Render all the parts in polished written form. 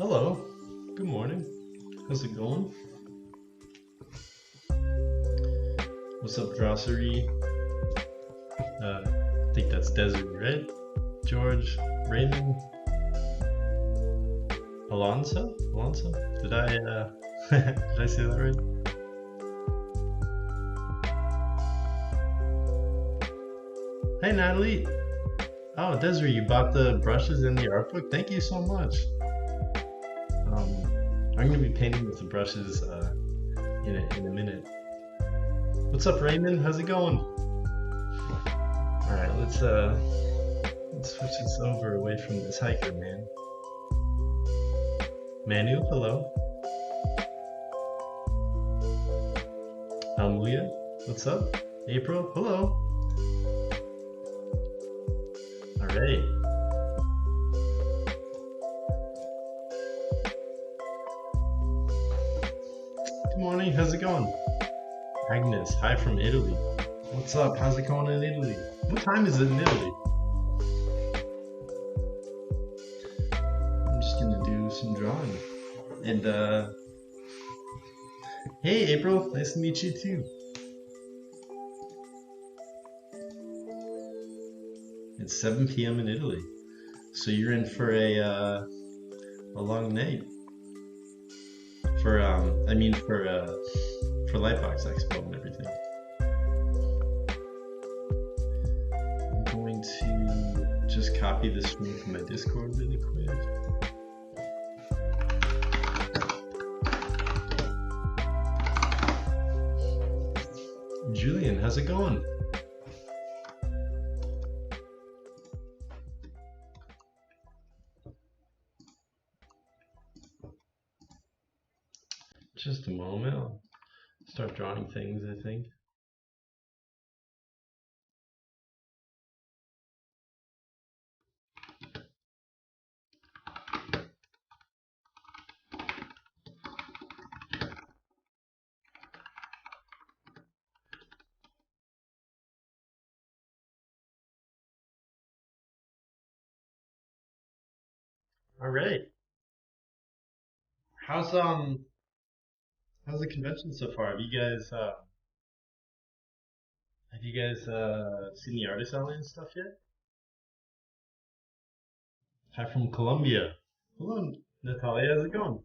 Hello, good morning. How's it going? What's up, Drossery? I think that's Desert, right? George, Raymond, Alonso? Did I, did I say that right? Hey, Natalie. Oh, Desiree, you bought the brushes in the art book? Thank you so much. I'm gonna be painting with the brushes in a minute. What's up, Raymond? How's it going? All right, let's switch this over away from this hiker, man. Manu, hello. Almuya, what's up? April, hello. All right. Good morning, how's it going? Agnes, hi from Italy. What's up? How's it going in Italy? What time is it in Italy? I'm just gonna do some drawing. And hey April, nice to meet you too. It's 7 p.m. in Italy, so you're in for a long night. For Lightbox Expo and everything. I'm going to just copy this stream from my Discord really quick. Julian, how's it going? Just a moment, I'll start drawing things, I think. All right. How's the convention so far? Have you guys seen the artist alley and stuff yet? Hi from Colombia. Hello, Natalia. How's it going?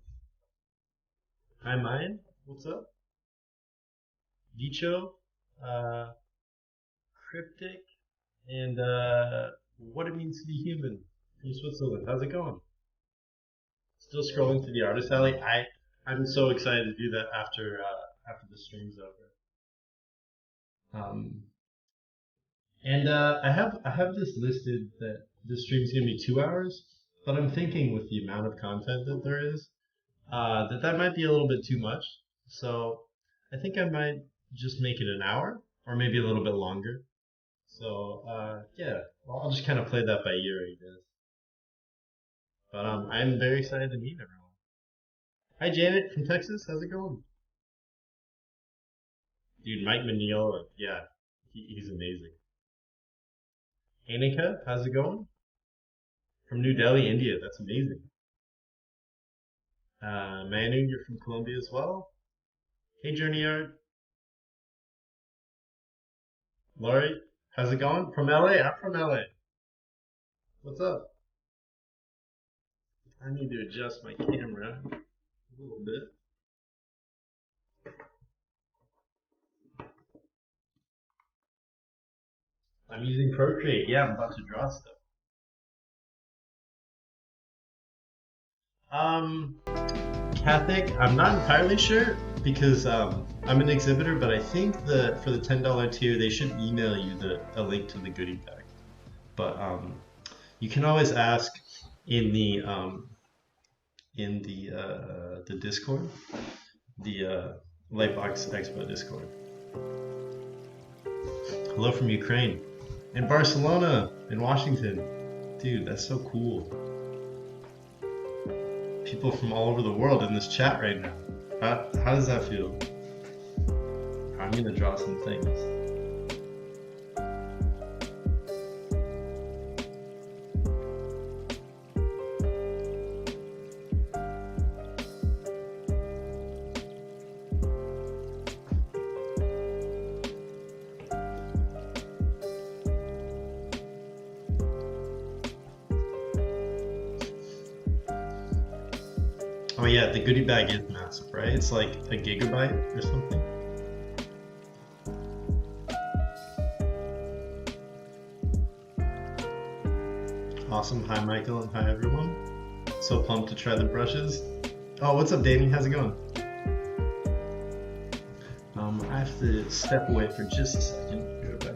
Hi, Mayan. What's up? Dicho, Cryptic, and What It Means to Be Human from Switzerland. How's it going? Still scrolling through the artist alley. I'm so excited to do that after the stream's over. I have this listed that this stream's gonna be 2 hours, but I'm thinking with the amount of content that there is, that might be a little bit too much. So I think I might just make it an hour or maybe a little bit longer. So yeah, well, I'll just kind of play that by ear, I guess. But I'm very excited to meet everyone. Hi Janet from Texas, how's it going? Dude, Mike Manil, yeah, he's amazing. Anika, how's it going? From New Delhi, India, that's amazing. Manu, you're from Colombia as well. Hey Journey Art. Laurie, how's it going? From LA, I'm from LA. What's up? I need to adjust my camera a little bit. I'm using Procreate. Yeah, I'm about to draw stuff. Catholic, I'm not entirely sure because I'm an exhibitor, but I think for the $10 tier they should email you a link to the goodie bag. But you can always ask in the Discord, the Lightbox Expo Discord. Hello from Ukraine. In Barcelona, in Washington. Dude, that's so cool. People from all over the world in this chat right now. How does that feel? I'm gonna draw some things. yeah, the goodie bag is massive, right? It's like a gigabyte or something. Awesome. Hi, Michael, and hi, everyone. So pumped to try the brushes. Oh, what's up, Danny? How's it going? I have to step away for just a second. Be right back.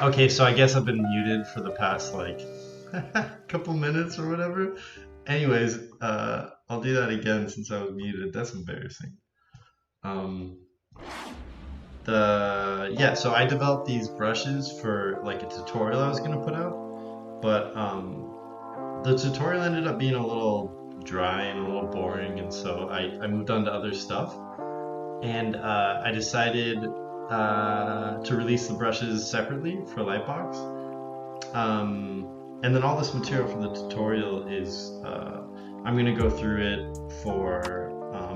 Okay, so I guess I've been muted for the past like couple minutes or whatever. Anyways, I'll do that again since I was muted. That's embarrassing. So I developed these brushes for like a tutorial I was gonna put out, but the tutorial ended up being a little dry and a little boring, and so I moved on to other stuff, and I decided to release the brushes separately for Lightbox. And then all this material from the tutorial is, I'm going to go through it for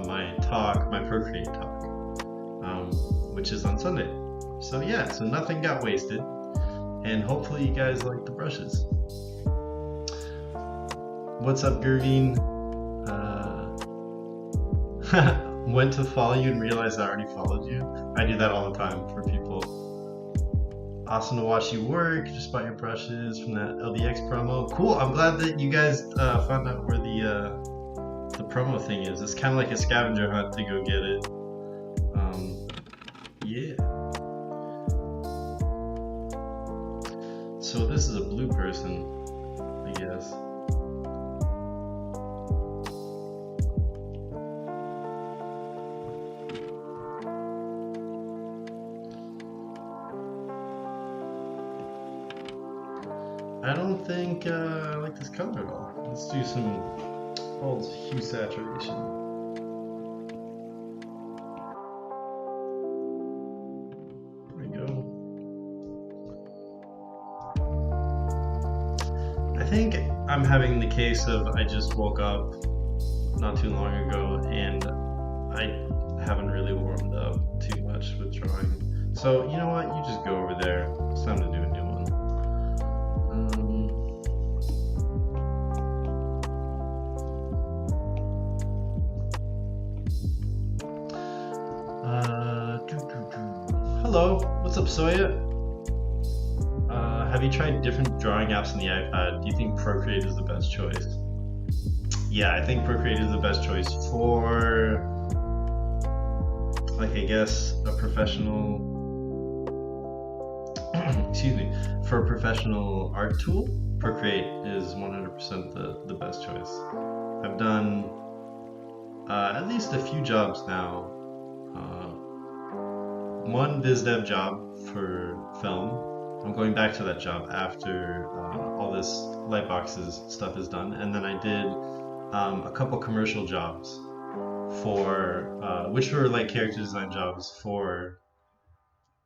my talk, my Procreate talk, which is on Sunday. So yeah, so nothing got wasted, and hopefully you guys like the brushes. What's up, Gervine? Went to follow you and realized I already followed you. I do that all the time for people. Awesome to watch you work. Just bought your brushes from that LBX promo. Cool. I'm glad that you guys found out where the promo thing is. It's kind of like a scavenger hunt to go get it. Yeah. So this is a blue person, I guess. I don't think I like this color at all. Let's do some old hue saturation. There we go. I think I'm having the case of I just woke up not too long ago and I haven't really warmed up too much with drawing. So you know what? You just go over there. It's time to do a new one. Hello, what's up, Soya? Have you tried different drawing apps on the iPad? Do you think Procreate is the best choice? Yeah, I think Procreate is the best choice for, like, I guess, a professional, excuse me, for a professional art tool. Procreate is 100% the best choice. I've done at least a few jobs now. One biz dev job for film. I'm going back to that job after all this Lightbox's stuff is done, and then I did a couple commercial jobs for which were like character design jobs for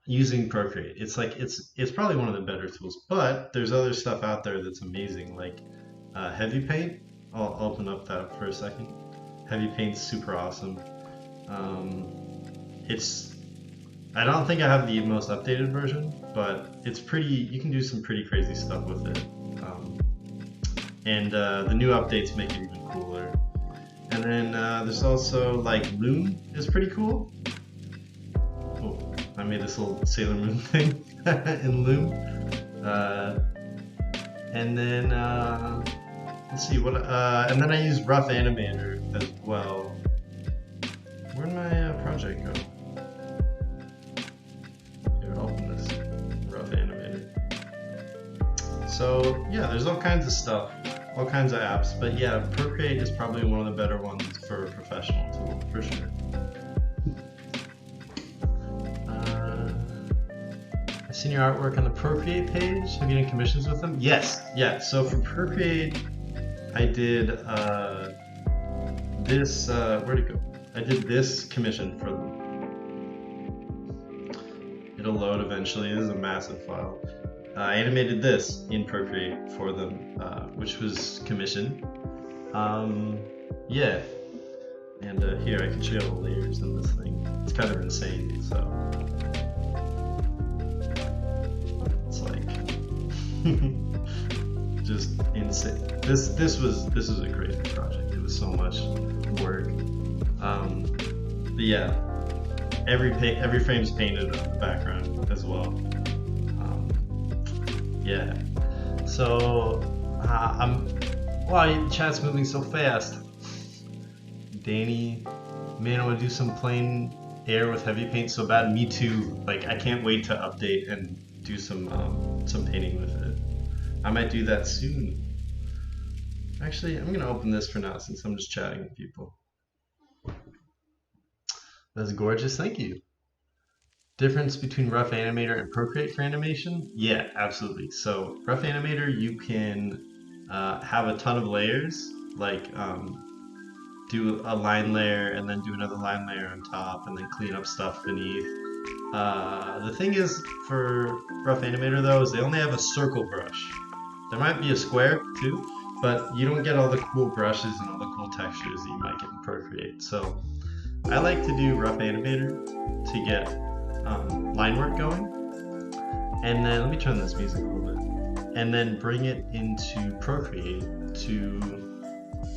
using Procreate. It's like it's probably one of the better tools, but there's other stuff out there that's amazing, like Heavy Paint. I'll open up that for a second. Heavy Paint's super awesome. I don't think I have the most updated version, but it's pretty. You can do some pretty crazy stuff with it, and the new updates make it even cooler. And then there's also like Loom is pretty cool. Oh, I made this little Sailor Moon thing in Loom. And then let's see what. And then I use Rough Animator as well. Where'd my project go? So yeah, there's all kinds of stuff, all kinds of apps, but yeah, Procreate is probably one of the better ones for a professional tool, for sure. I've seen your artwork on the Procreate page. Have you done commissions with them? Yes, yeah. So for Procreate, I did this. Where'd it go? I did this commission for them. It'll load eventually. This is a massive file. I animated this in Procreate for them, which was commissioned. Yeah, and here I can show you all the layers in this thing. It's kind of insane, so it's like just insane. This was a crazy project. It was so much work. But yeah, every frame's painted on the background as well. Yeah, so wow, chat's moving so fast. Danny, man, I want to do some plain air with heavy paint so bad. Me too. Like, I can't wait to update and do some painting with it. I might do that soon. Actually, I'm gonna open this for now since I'm just chatting with people. That's gorgeous. Thank you. Difference between Rough Animator and Procreate for animation? Yeah, absolutely. So Rough Animator, you can have a ton of layers, like do a line layer and then do another line layer on top and then clean up stuff beneath. The thing is, for Rough Animator though, is they only have a circle brush. There might be a square too, but you don't get all the cool brushes and all the cool textures that you might get in Procreate. So I like to do Rough Animator to get line work going, and then let me turn this music a little bit, and then bring it into Procreate to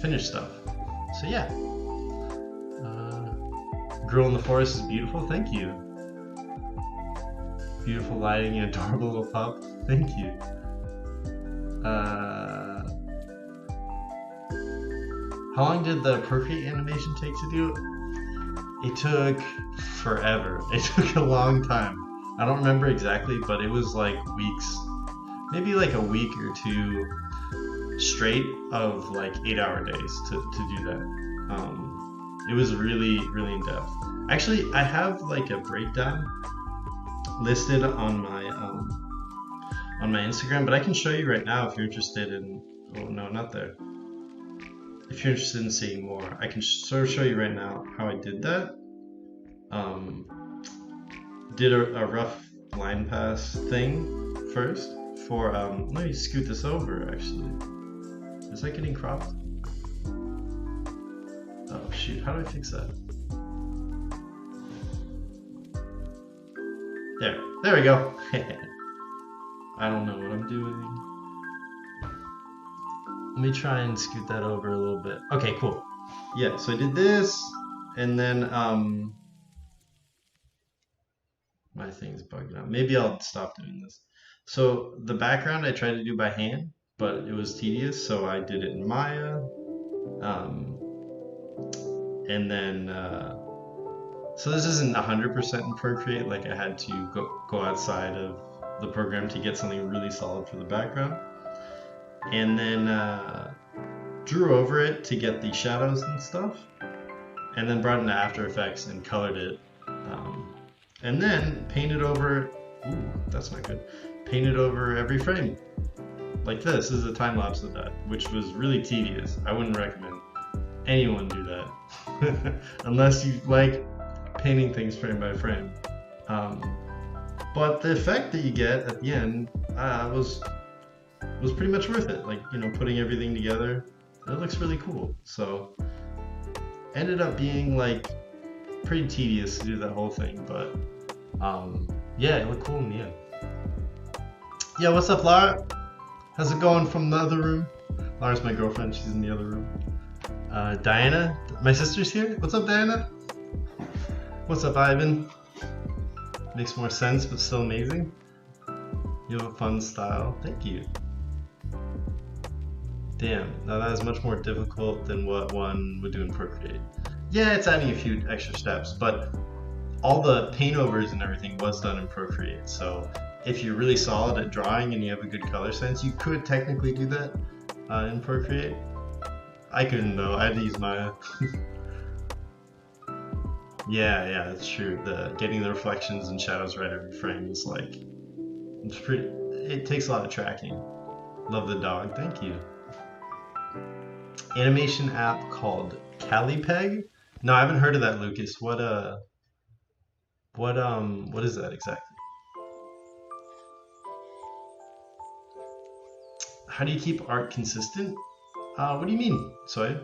finish stuff. So yeah, Girl in the Forest is beautiful. Thank you. Beautiful lighting and adorable little pup. Thank you. How long did the Procreate animation take to do? It took forever. It took a long time. I don't remember exactly, but it was like weeks, maybe like a week or two straight of like 8-hour days to do that. It was really, really in depth. Actually, I have like a breakdown listed on my Instagram, but I can show you right now if you're interested in. Oh no, not there. If you're interested in seeing more, I can sort of show you right now how I did that. Did a rough line pass thing first for, let me scoot this over actually. Is that getting cropped? Oh shoot, how do I fix that? There we go. I don't know what I'm doing. Let me try and scoot that over a little bit. Okay, cool. Yeah, so I did this, and then my thing's bugging out. Maybe I'll stop doing this. So the background I tried to do by hand, but it was tedious, so I did it in Maya. And then, so this isn't 100% in Procreate, like I had to go outside of the program to get something really solid for the background. and then drew over it to get the shadows and stuff, and then brought it into After Effects and colored it, and then painted over. Ooh, that's not good. Painted over every frame like this. This is a time lapse of that, which was really tedious. I wouldn't recommend anyone do that unless you like painting things frame by frame. But the effect that you get at the end was pretty much worth it. Like, you know, putting everything together, it looks really cool. So ended up being like pretty tedious to do that whole thing, but yeah, it looked cool in the end. Yeah, what's up, Lara? How's it going from the other room? Lara's my girlfriend, she's in the other room. Diana, my sister's here. What's up, Diana? What's up, Ivan? Makes more sense, but still amazing. You have a fun style. Thank you. Damn, now that is much more difficult than what one would do in Procreate. Yeah, it's adding a few extra steps, but all the paint overs and everything was done in Procreate. So if you're really solid at drawing and you have a good color sense, you could technically do that in Procreate. I couldn't though, I had to use Maya. Yeah, that's true. Getting the reflections and shadows right every frame is like, it takes a lot of tracking. Love the dog, thank you. Animation app called Calipeg? No, I haven't heard of that, Lucas. What is that exactly? How do you keep art consistent? What do you mean? Sorry.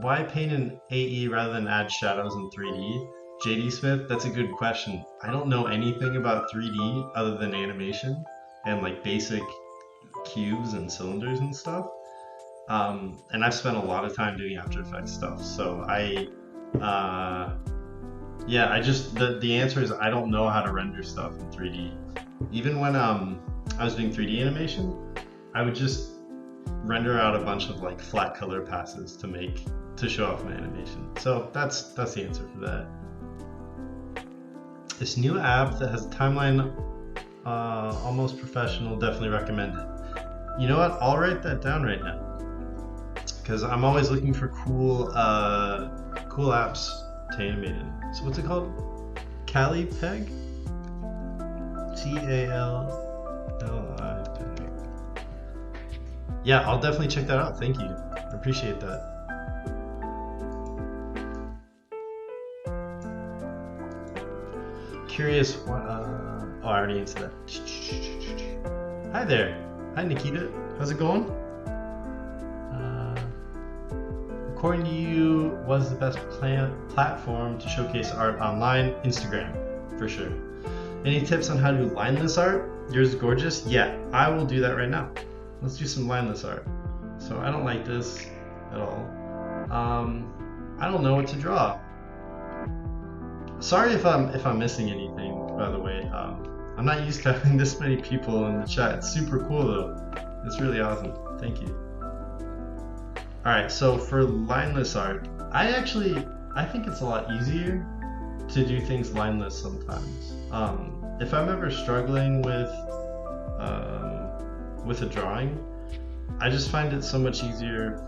Why paint in AE rather than add shadows in 3D? JD Smith, that's a good question. I don't know anything about 3D other than animation and like basic cubes and cylinders and stuff. And I've spent a lot of time doing After Effects stuff, so yeah, the answer is I don't know how to render stuff in 3D. Even when I was doing 3D animation, I would just render out a bunch of like flat color passes to show off my animation. So that's the answer for that. This new app that has a timeline, almost professional, definitely recommend it. You know what? I'll write that down right now, because I'm always looking for cool apps to animate in. So what's it called? Calipeg? Calli. Yeah, I'll definitely check that out. Thank you. I appreciate that. Curious what oh, I already answered that. Hi there. Hi Nikita. How's it going? According to you, what is the best platform to showcase art online? Instagram, for sure. Any tips on how to do lineless art? Yours is gorgeous. Yeah, I will do that right now. Let's do some lineless art. So I don't like this at all. I don't know what to draw. Sorry if I'm missing anything, by the way. I'm not used to having this many people in the chat. It's super cool though. It's really awesome. Thank you. Alright, so for lineless art, I think it's a lot easier to do things lineless sometimes. If I'm ever struggling with a drawing, I just find it so much easier.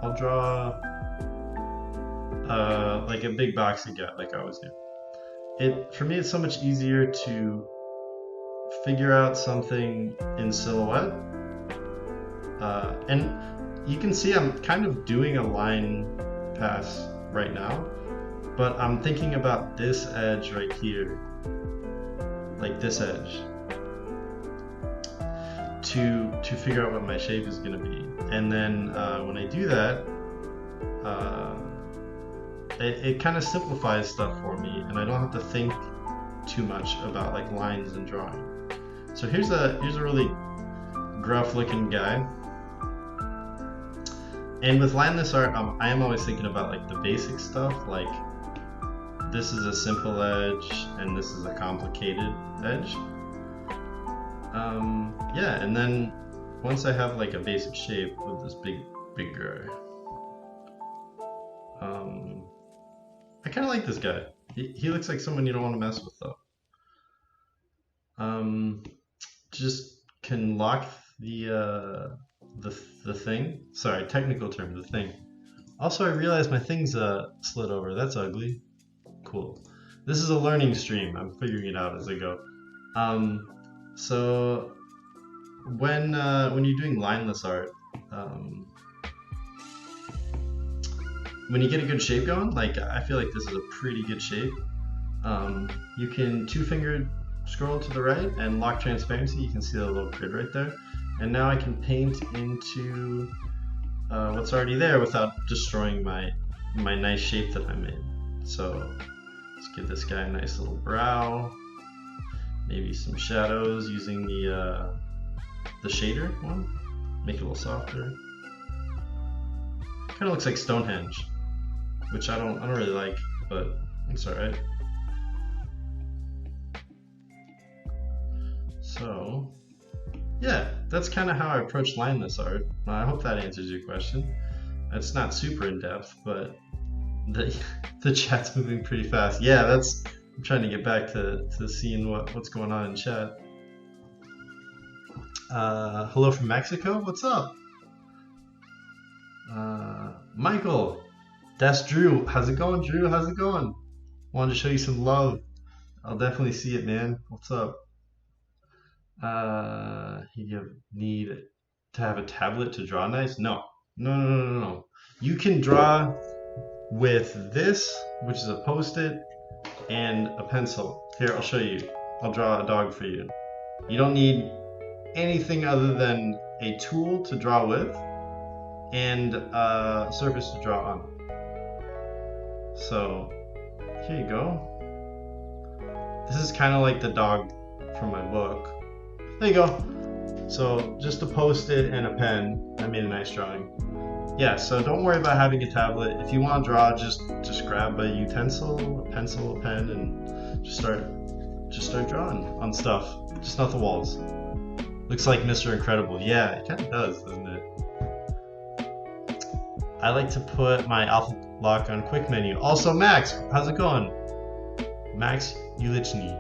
I'll draw like a big boxy guy, like I always do. For me, it's so much easier to figure out something in silhouette, and you can see I'm kind of doing a line pass right now, but I'm thinking about this edge right here, like this edge, to figure out what my shape is going to be. And then when I do that, it kind of simplifies stuff for me, and I don't have to think too much about like lines and drawing. So here's a really gruff looking guy. And with lineless art, I am always thinking about like the basic stuff, like this is a simple edge and this is a complicated edge. Yeah, and then once I have like a basic shape with this big guy, I kind of like this guy. He looks like someone you don't want to mess with though. Just can lock the thing. Sorry, technical term, the thing. Also, I realized my thing's slid over. That's ugly. Cool. This is a learning stream. I'm figuring it out as I go. So when you're doing lineless art, when you get a good shape going, like I feel like this is a pretty good shape. You can two-finger scroll to the right and lock transparency. You can see the little grid right there. And now I can paint into what's already there without destroying my nice shape that I made. So let's give this guy a nice little brow. Maybe some shadows using the shader one. Make it a little softer. Kind of looks like Stonehenge, which I don't really like, but it's alright. So yeah, that's kind of how I approach lineless art. I hope that answers your question. It's not super in depth, but the chat's moving pretty fast. Yeah, I'm trying to get back to seeing what's going on in chat. Hello from Mexico. What's up? Michael, that's Drew. How's it going, Drew? How's it going? Wanted to show you some love. I'll definitely see it, man. What's up? You need to have a tablet to draw nice? No. You can draw with this, which is a post-it, and a pencil. Here, I'll show you. I'll draw a dog for you. You don't need anything other than a tool to draw with and a surface to draw on. So here you go. This is kind of like the dog from my book. There you go. So just a post-it and a pen. I made a nice drawing. Yeah, so don't worry about having a tablet. If you want to draw, just grab a utensil, a pencil, a pen, and just start drawing on stuff. Just not the walls. Looks like Mr. Incredible. Yeah, it kind of does, doesn't it? I like to put my alpha lock on quick menu. Also, Max, how's it going? Max Ulichny.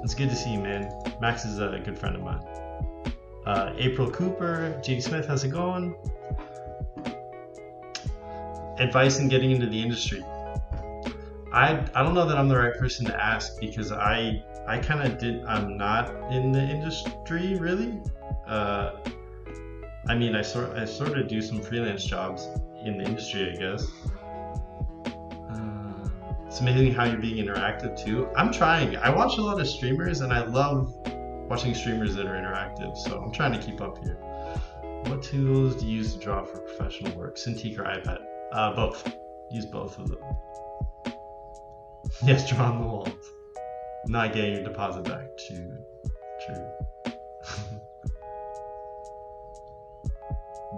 It's good to see you, man. Max is a good friend of mine. April Cooper, JD Smith, how's it going? Advice in getting into the industry. I don't know that I'm the right person to ask because I'm not in the industry really. I mean, I sort of do some freelance jobs in the industry, I guess. It's amazing how you're being interactive too. I'm trying. I watch a lot of streamers and I love watching streamers that are interactive, so I'm trying to keep up here. What tools do you use to draw for professional work? Cintiq or iPad? Both. Use both of them. Yes, draw on the walls. Not getting your deposit back. True.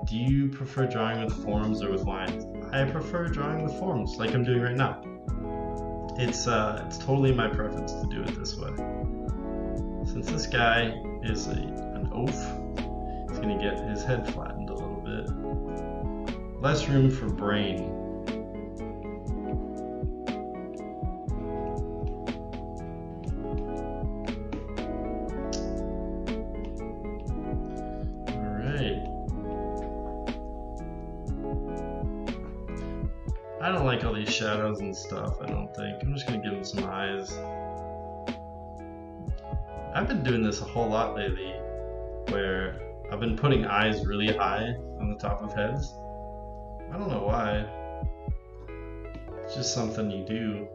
Do you prefer drawing with forms or with lines? I prefer drawing with forms, like I'm doing right now. It's totally my preference to do it this way. Since this guy is an oaf, he's gonna get his head flattened a little bit. Less room for brain. I don't like all these shadows and stuff, I don't think. I'm just gonna give him some eyes. I've been doing this a whole lot lately, where I've been putting eyes really high on the top of heads. I don't know why. It's just something you do.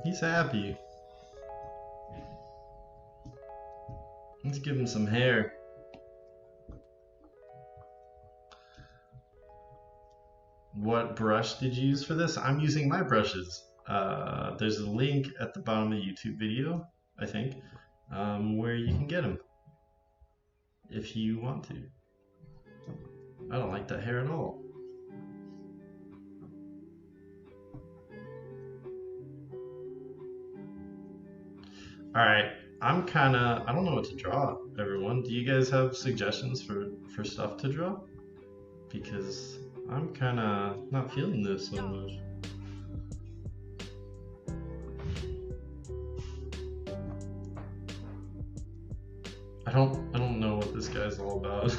He's happy. Let's give him some hair. What brush did you use for this? I'm using my brushes. There's a link at the bottom of the YouTube video, I think, where you can get them if you want to. I don't like that hair at all. Alright, I don't know what to draw, everyone. Do you guys have suggestions for stuff to draw? Because I'm kinda not feeling this so much. I don't know what this guy's all about.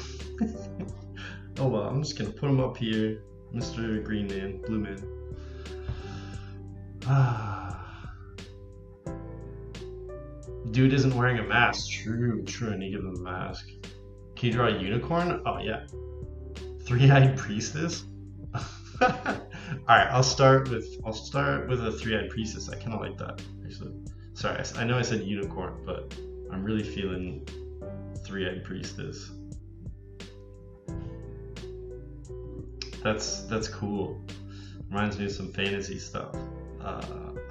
Oh well, I'm just gonna put him up here. Mr. Green Man, Blue Man. Dude isn't wearing a mask. True, I need to give him a mask. Can you draw a unicorn? Oh yeah. Three-eyed priestess? Alright, I'll start with a three-eyed priestess. I kinda like that, actually. Sorry, I know I said unicorn, but I'm really feeling three-eyed priestess. That's cool. Reminds me of some fantasy stuff.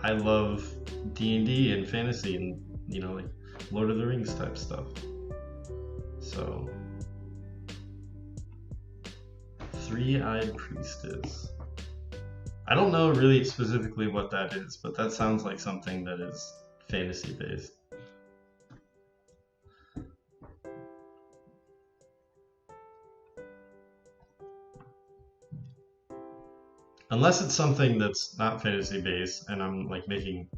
I love D&D and fantasy and, you know, like Lord of the Rings type stuff. So, three-eyed priestess. I don't know really specifically what that is, but that sounds like something that is fantasy based. Unless it's something that's not fantasy based and I'm like making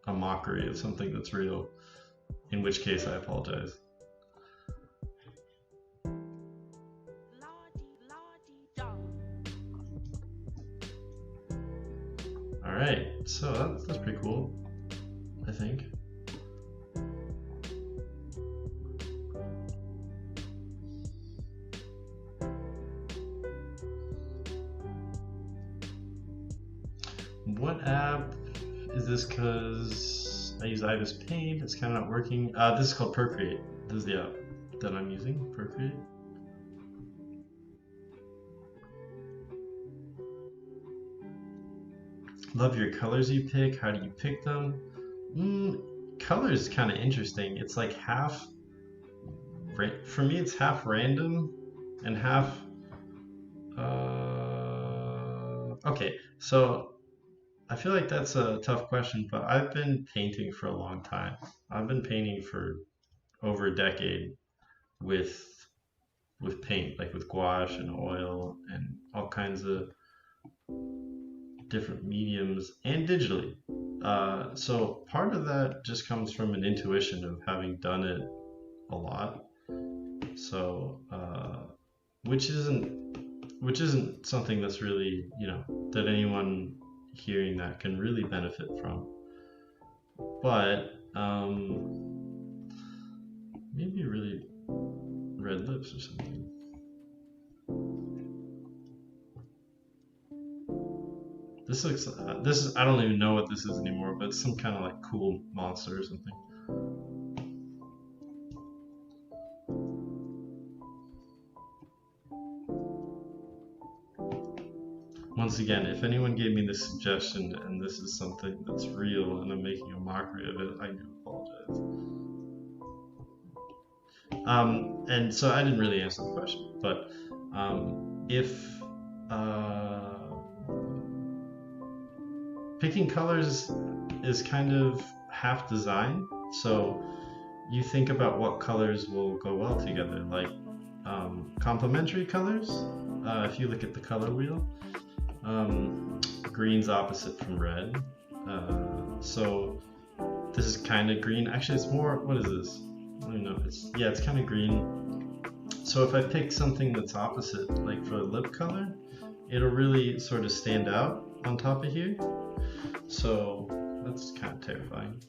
a mockery of something that's real, in which case I apologize. Alright, so that's pretty cool, I think. What app is this? Because I use Ibis Paint, it's kind of not working. This is called Procreate. This is the app that I'm using, Procreate. Love your colors you pick. How do you pick them? Color is kind of interesting. It's like half, for me it's half random and half, okay, so I feel like that's a tough question, but I've been painting for a long time. I've been painting for over a decade with paint, like with gouache and oil and all kinds of different mediums and digitally. So part of that just comes from an intuition of having done it a lot. So which isn't something that's really, you know, that anyone hearing that can really benefit from. But maybe really red lips or something. This looks, I don't even know what this is anymore, but it's some kind of like cool monster or something. Once again, if anyone gave me this suggestion and this is something that's real and I'm making a mockery of it, I do apologize. And so I didn't really answer the question, but if picking colors is kind of half design, so you think about what colors will go well together, like complementary colors. If you look at the color wheel, green's opposite from red, so this is kind of green. Actually, it's more, what is this? I don't know. It's kind of green. So if I pick something that's opposite, like for a lip color, it'll really sort of stand out on top of here. So that's kind of terrifying.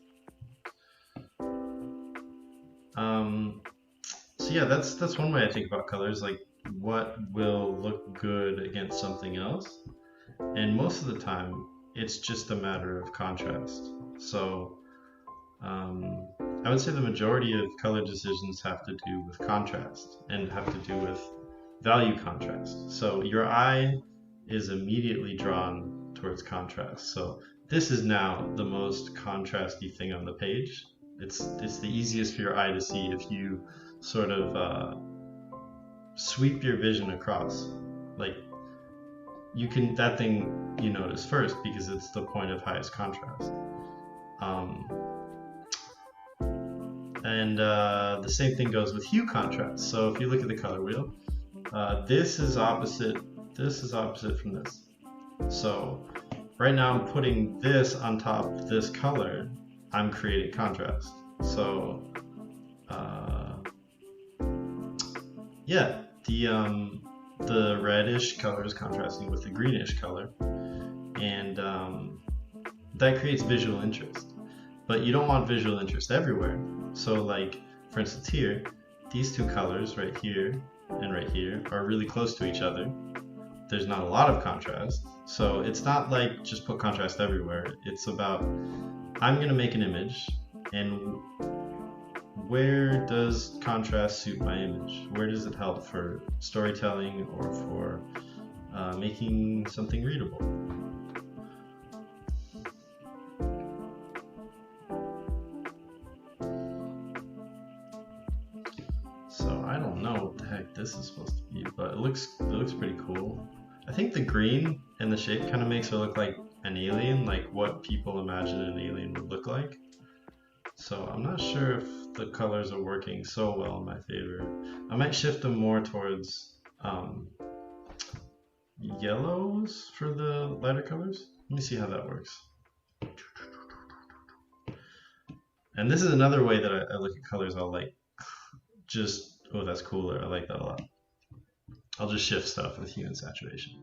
So yeah, that's one way I think about colors, like what will look good against something else. And most of the time, it's just a matter of contrast. So I would say the majority of color decisions have to do with contrast and have to do with value contrast. So your eye is immediately drawn towards contrast. So this is now the most contrasty thing on the page. It's the easiest for your eye to see if you sort of sweep your vision across. Like that thing you notice first because it's the point of highest contrast. And the same thing goes with hue contrast. So if you look at the color wheel, this is opposite from this. So right now I'm putting this on top of this color, I'm creating contrast. So yeah, the reddish color is contrasting with the greenish color, and that creates visual interest. But you don't want visual interest everywhere. So like, for instance here, these two colors right here and right here are really close to each other. There's not a lot of contrast. So it's not like just put contrast everywhere. It's about, I'm gonna make an image, and where does contrast suit my image? Where does it help for storytelling or for making something readable? So I don't know what the heck this is supposed to be, but it looks pretty cool. I think the green and the shape kind of makes it look like an alien, like what people imagine an alien would look like. So I'm not sure if the colors are working so well in my favor. I might shift them more towards yellows for the lighter colors. Let me see how that works. And this is another way that I look at colors. I'll like just, oh, that's cooler. I like that a lot. I'll just shift stuff with hue and saturation.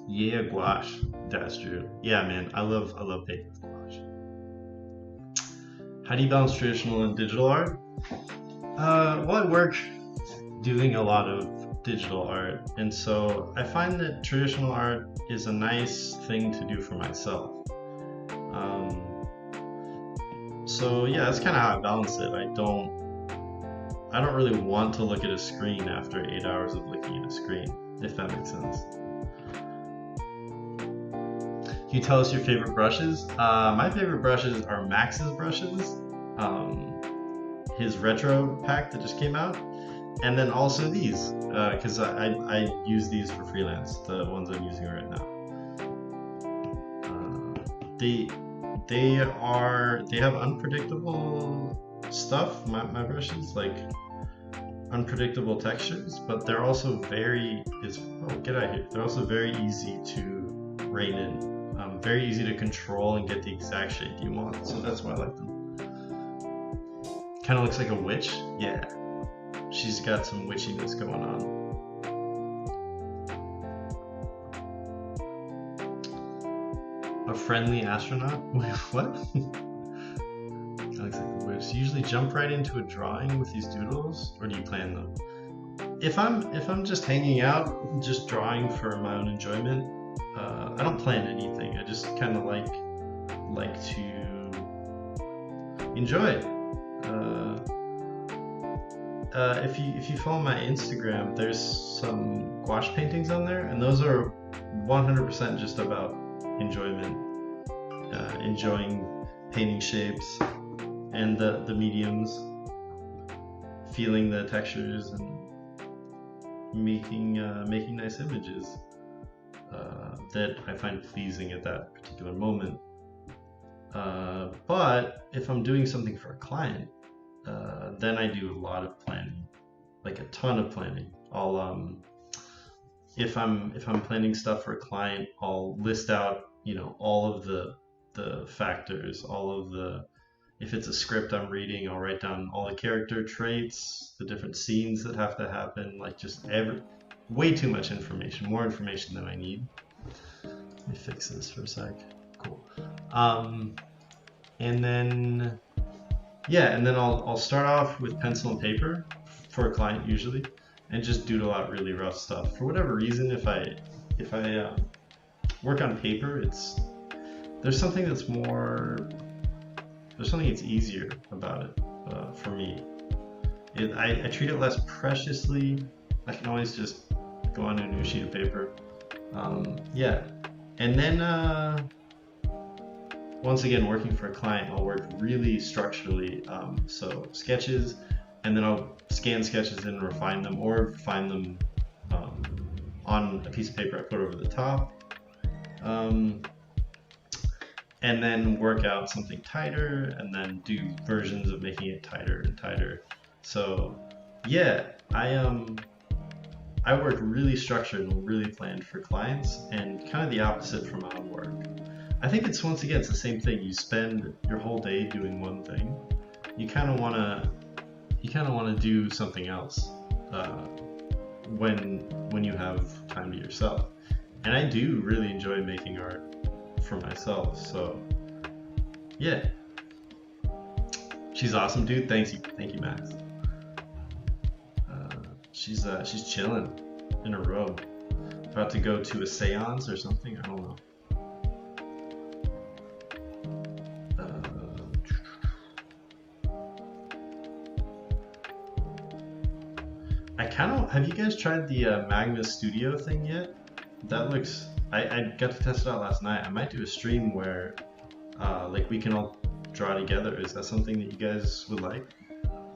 Yeah, gouache. That's true. Yeah, man, I love paper with gouache. How do you balance traditional and digital art? Well, I work doing a lot of digital art, and so I find that traditional art is a nice thing to do for myself. So yeah, that's kind of how I balance it. I don't really want to look at a screen after 8 hours of looking at a screen, if that makes sense. Can you tell us your favorite brushes? My favorite brushes are Max's brushes, his retro pack that just came out, and then also these, because I use these for freelance, the ones I'm using right now. They have unpredictable stuff, my brushes, like unpredictable textures, but they're also very, get out of here. They're also very easy to rein in. Very easy to control and get the exact shape you want, so that's why I like them. Kind of looks like a witch. Yeah, she's got some witchiness going on. A friendly astronaut? Wait, what? That looks like a witch. So you usually jump right into a drawing with these doodles, or do you plan them? If I'm just hanging out, just drawing for my own enjoyment, I don't plan anything. I just kind of like to enjoy it. If you follow my Instagram, there's some gouache paintings on there, and those are 100% just about enjoyment, enjoying painting shapes and the mediums, feeling the textures, and making nice images that I find pleasing at that particular moment. But if I'm doing something for a client, then I do a lot of planning, like a ton of planning. I'll if I'm planning stuff for a client, I'll list out, all of the factors, all of the, if it's a script I'm reading, I'll write down all the character traits, the different scenes that have to happen, like just way too much information, more information than I need. Let me fix this for a sec. Cool. And then I'll start off with pencil and paper for a client usually, and just doodle out really rough stuff. For whatever reason, if I work on paper, there's something that's easier about it for me. I treat it less preciously. I can always just go onto a new sheet of paper. Yeah, and then once again, working for a client, I'll work really structurally. So sketches, and then I'll scan sketches and refine them, or find them on a piece of paper I put over the top. and then work out something tighter, and then do versions of making it tighter and tighter. So yeah, I work really structured and really planned for clients, and kind of the opposite for my own work. I think it's, once again, it's the same thing. You spend your whole day doing one thing. You kind of want to do something else when you have time to yourself. And I do really enjoy making art for myself. So yeah, she's awesome, dude. Thank you, Max. She's chilling in her robe, about to go to a seance or something. I don't know. Have you guys tried the Magma Studio thing yet? That looks, I got to test it out last night. I might do a stream where like we can all draw together. Is that something that you guys would like?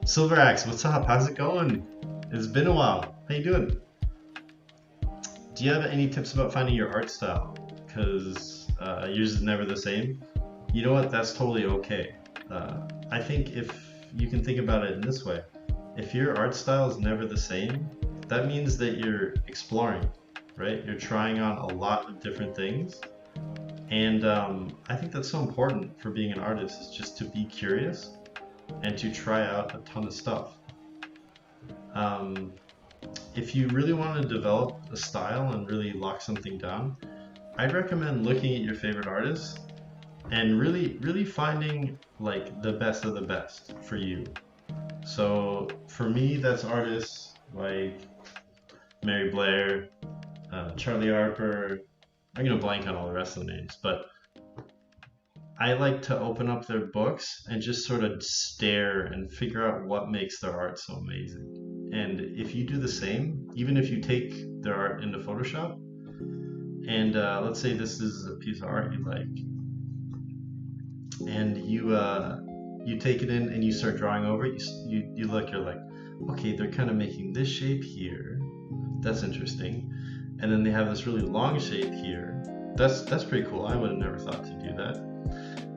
Silver Axe, what's up? How's it going? It's been a while. How you doing? Do you have any tips about finding your art style? Because yours is never the same. You know what? That's totally okay. I think if you can think about it in this way, if your art style is never the same, that means that you're exploring, right? You're trying on a lot of different things. And I think that's so important for being an artist, is just to be curious and to try out a ton of stuff. If you really want to develop a style and really lock something down, I'd recommend looking at your favorite artists and really finding like the best of the best for you. So for me, that's artists like Mary Blair, Charlie Harper. I'm gonna blank on all the rest of the names, but I like to open up their books and just sort of stare and figure out what makes their art so amazing. And if you do the same, even if you take their art into Photoshop, and let's say this is a piece of art you like, and you take it in and you start drawing over it, you look, you're like, okay, they're kind of making this shape here. That's interesting. And then they have this really long shape here. That's pretty cool. I would have never thought to do that.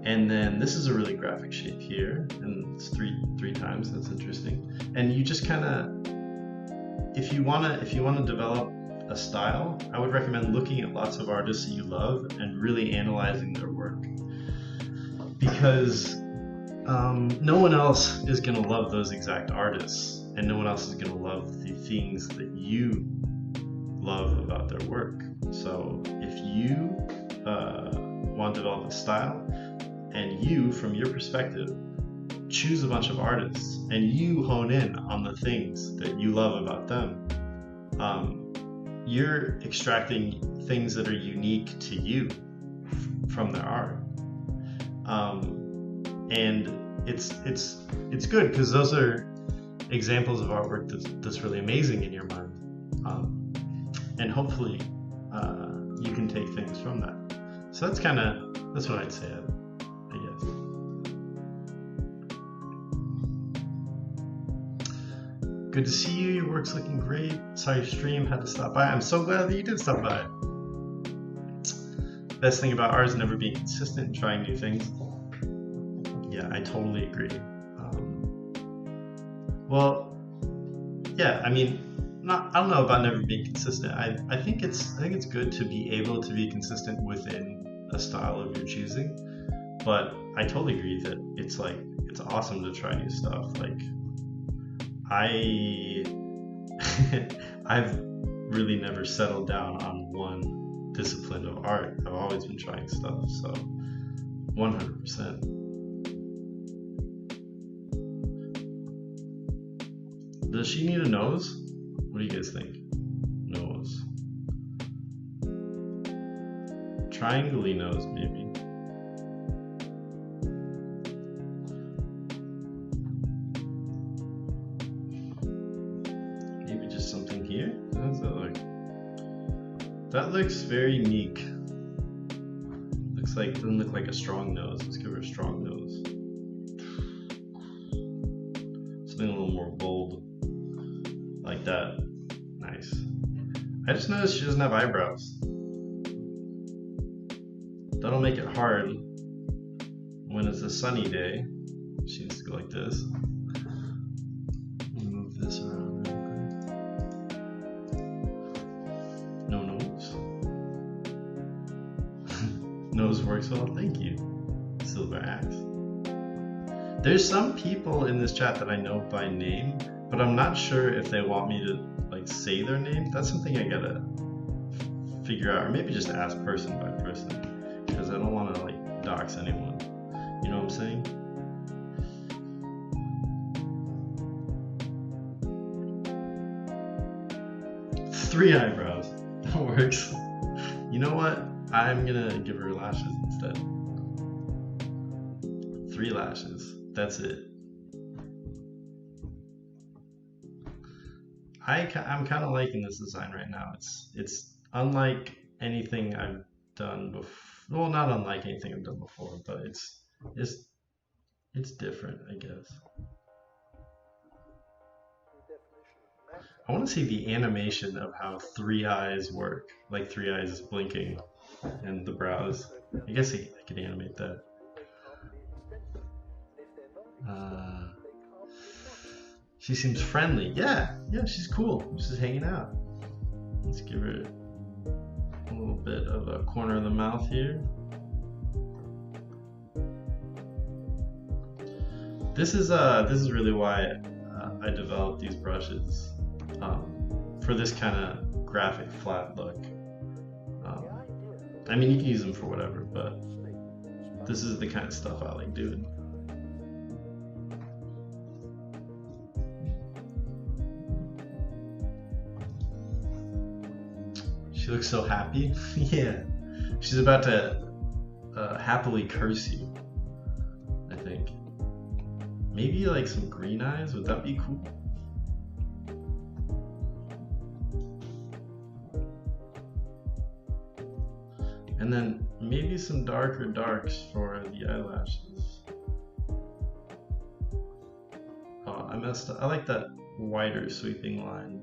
And then this is a really graphic shape here, and it's three times. That's interesting. And you just kind of, if you wanna develop a style, I would recommend looking at lots of artists that you love and really analyzing their work, because no one else is gonna love those exact artists, and no one else is gonna love the things that you love about their work. So if you want to develop a style, and you, from your perspective, choose a bunch of artists and you hone in on the things that you love about them, you're extracting things that are unique to you from their art. And it's good, because those are examples of artwork that's really amazing in your mind. And hopefully you can take things from that. So that's what I'd say, I guess. Good to see you. Your work's looking great. Saw your stream, had to stop by. I'm so glad that you did stop by. Best thing about art is never being consistent and trying new things. Yeah, I totally agree. Well, yeah, I mean, I don't know about never being consistent. I think it's good to be able to be consistent within a style of your choosing. But I totally agree that it's awesome to try new stuff. Like I've really never settled down on one discipline of art. I've always been trying stuff, so 100%. Does she need a nose? What do you guys think? Nose. Triangle-y nose, maybe. Maybe just something here? How does that look? That looks very unique. Doesn't look like a strong nose. Let's give her a strong nose. Something a little more bold. Like that. Nice. I just noticed she doesn't have eyebrows. That'll make it hard when it's a sunny day, she needs to go like this. Move this around real quick. No nose. Nose works well, thank you. Silver Axe. There's some people in this chat that I know by name, but I'm not sure if they want me to like say their name. That's something I gotta figure out, or maybe just ask person by person, because I don't want to like dox anyone. You know what I'm saying? Three eyebrows. That works. You know what? I'm gonna give her lashes instead. 3 lashes. That's it. I'm kind of liking this design right now. It's unlike anything I've done before. Well, not unlike anything I've done before, but it's different, I guess. I want to see the animation of how 3 eyes work, like 3 eyes blinking, and the brows. I guess I could animate that. She seems friendly. Yeah, she's cool. She's hanging out. Let's give her a little bit of a corner of the mouth here. This is really why I developed these brushes for this kind of graphic flat look. I mean, you can use them for whatever, but this is the kind of stuff I like doing. She looks so happy. Yeah, she's about to happily curse you, I think. Maybe like some green eyes, would that be cool? And then maybe some darker darks for the eyelashes. Oh, I messed up. I like that wider sweeping line.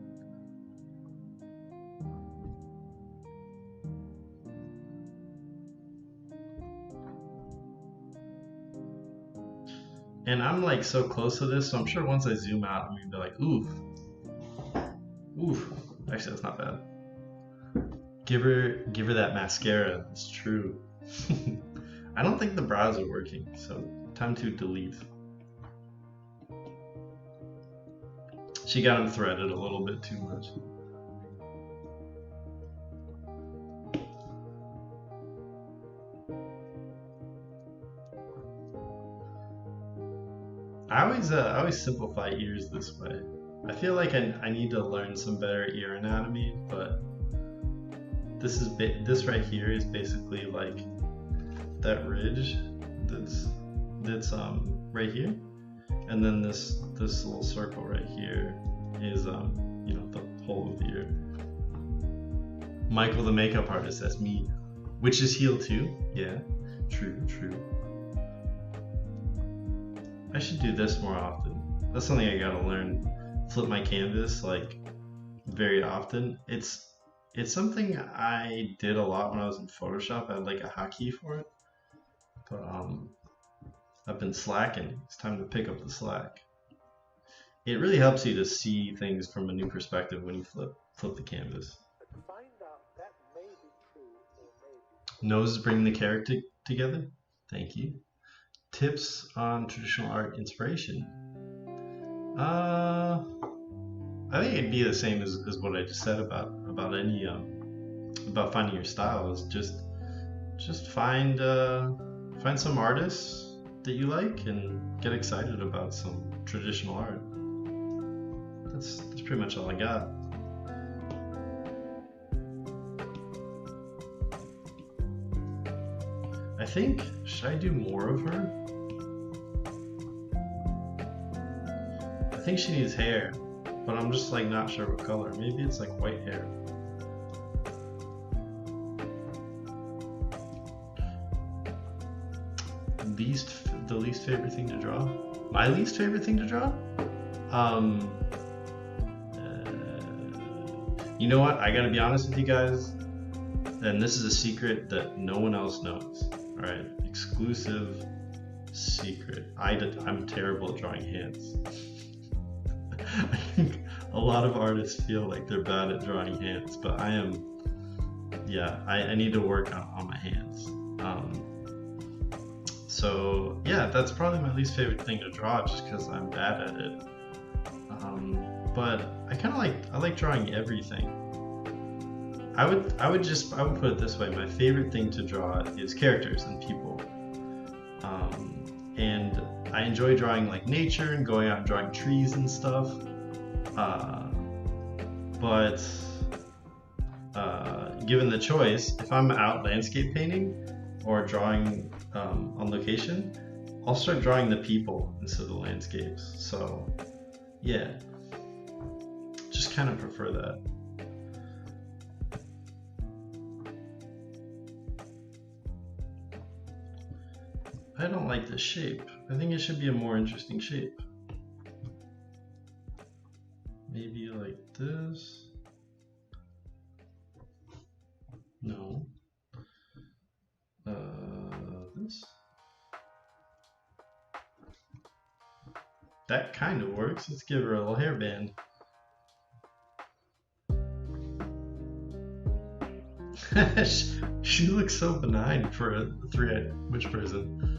And I'm like so close to this, so I'm sure once I zoom out, I'm gonna be like, oof. Oof. Actually, that's not bad. Give her that mascara. It's true. I don't think the brows are working, so time to delete. She got them threaded a little bit too much. I always simplify ears this way. I feel like I need to learn some better ear anatomy, but this right here is basically like that ridge that's right here, and then this little circle right here is you know, the whole of the ear. Michael the makeup artist, that's me. Witch's heel too? Yeah, true. I should do this more often. That's something I gotta learn. Flip my canvas like very often. It's something I did a lot when I was in Photoshop. I had like a hotkey for it, but I've been slacking. It's time to pick up the slack. It really helps you to see things from a new perspective when you flip the canvas. Nose is bringing the character together. Thank you. Tips on traditional art inspiration. I think it'd be the same as what I just said about any about finding your style. Is just find some artists that you like and get excited about some traditional art. That's pretty much all I got. I think, should I do more of her? I think she needs hair, but I'm just like not sure what color. Maybe it's like white hair. The least favorite thing to draw? My least favorite thing to draw? You know what? I gotta be honest with you guys, and this is a secret that no one else knows. Alright, exclusive secret. I'm terrible at drawing hands. I think a lot of artists feel like they're bad at drawing hands, but I am, yeah, I need to work on my hands. So yeah, that's probably my least favorite thing to draw, just because I'm bad at it. But I like drawing everything. I would put it this way: my favorite thing to draw is characters and people. And I enjoy drawing like nature and going out and drawing trees and stuff. But given the choice, if I'm out landscape painting or drawing on location, I'll start drawing the people instead of the landscapes. So yeah, just kind of prefer that. I don't like this shape. I think it should be a more interesting shape. Maybe like this. No. This. That kind of works. Let's give her a little hairband. She looks so benign for a three-eyed witch person.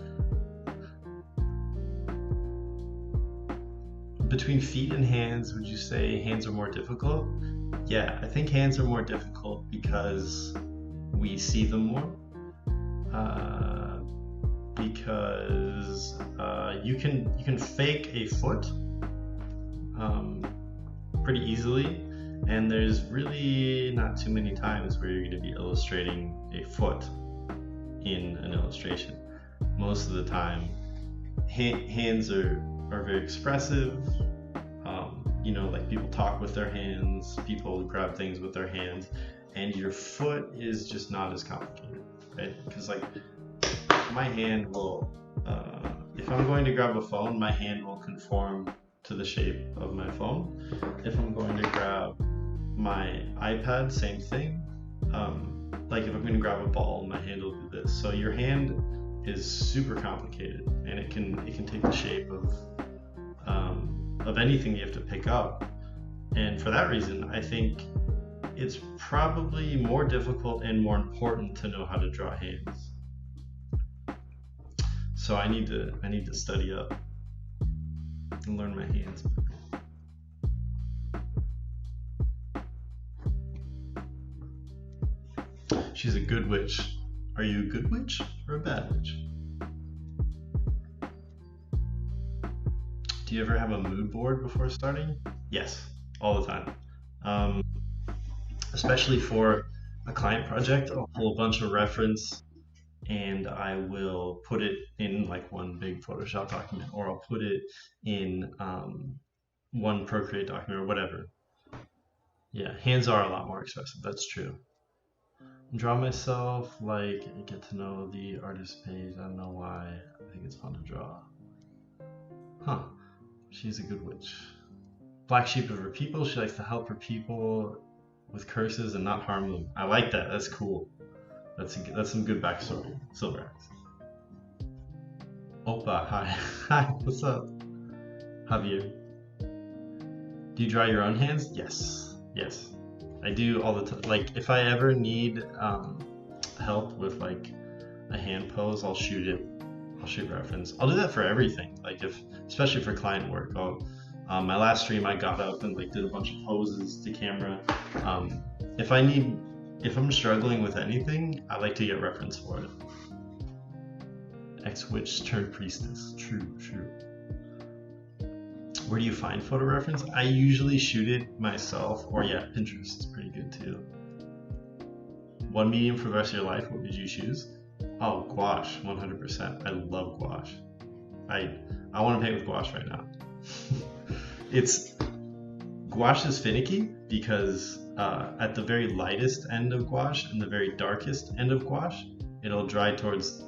Between feet and hands, would you say hands are more difficult? Yeah, I think hands are more difficult because we see them more. Because you can fake a foot pretty easily, and there's really not too many times where you're going to be illustrating a foot in an illustration. Most of the time, hands are very expressive. You know, like people talk with their hands, people grab things with their hands, and your foot is just not as complicated, right? Because like my hand will, if I'm going to grab a phone, my hand will conform to the shape of my phone. If I'm going to grab my iPad, same thing. Like if I'm going to grab a ball, my hand will do this. So your hand is super complicated, and it can take the shape of anything you have to pick up. And for that reason, I think it's probably more difficult and more important to know how to draw hands. So I need to study up and learn my hands. She's a good witch. Are you a good witch or a bad witch? Do you ever have a mood board before starting? Yes, all the time. Especially for a client project, I'll pull a bunch of reference and I will put it in like one big Photoshop document, or I'll put it in one Procreate document or whatever. Yeah, hands are a lot more expressive, that's true. Draw myself, like, get to know the artist page. I don't know why. I think it's fun to draw. Huh. She's a good witch. Black sheep of her people. She likes to help her people with curses and not harm them. I like that. That's cool. That's some good backstory. Silverax. Opa, hi. Hi, what's up? Javier. Do you draw your own hands? Yes. Yes. I do all the time. Like, if I ever need help with like a hand pose, I'll shoot reference. I'll do that for everything. Like especially for client work. My last stream I got up and like did a bunch of poses to camera. If I'm struggling with anything, I like to get reference for it. Ex-witch turned priestess. True. Where do you find photo reference? I usually shoot it myself, or yeah, Pinterest is pretty good too. One medium for the rest of your life, what would you choose? Oh, gouache, 100%. I love gouache. I want to paint with gouache right now. Gouache is finicky because at the very lightest end of gouache and the very darkest end of gouache, it'll dry towards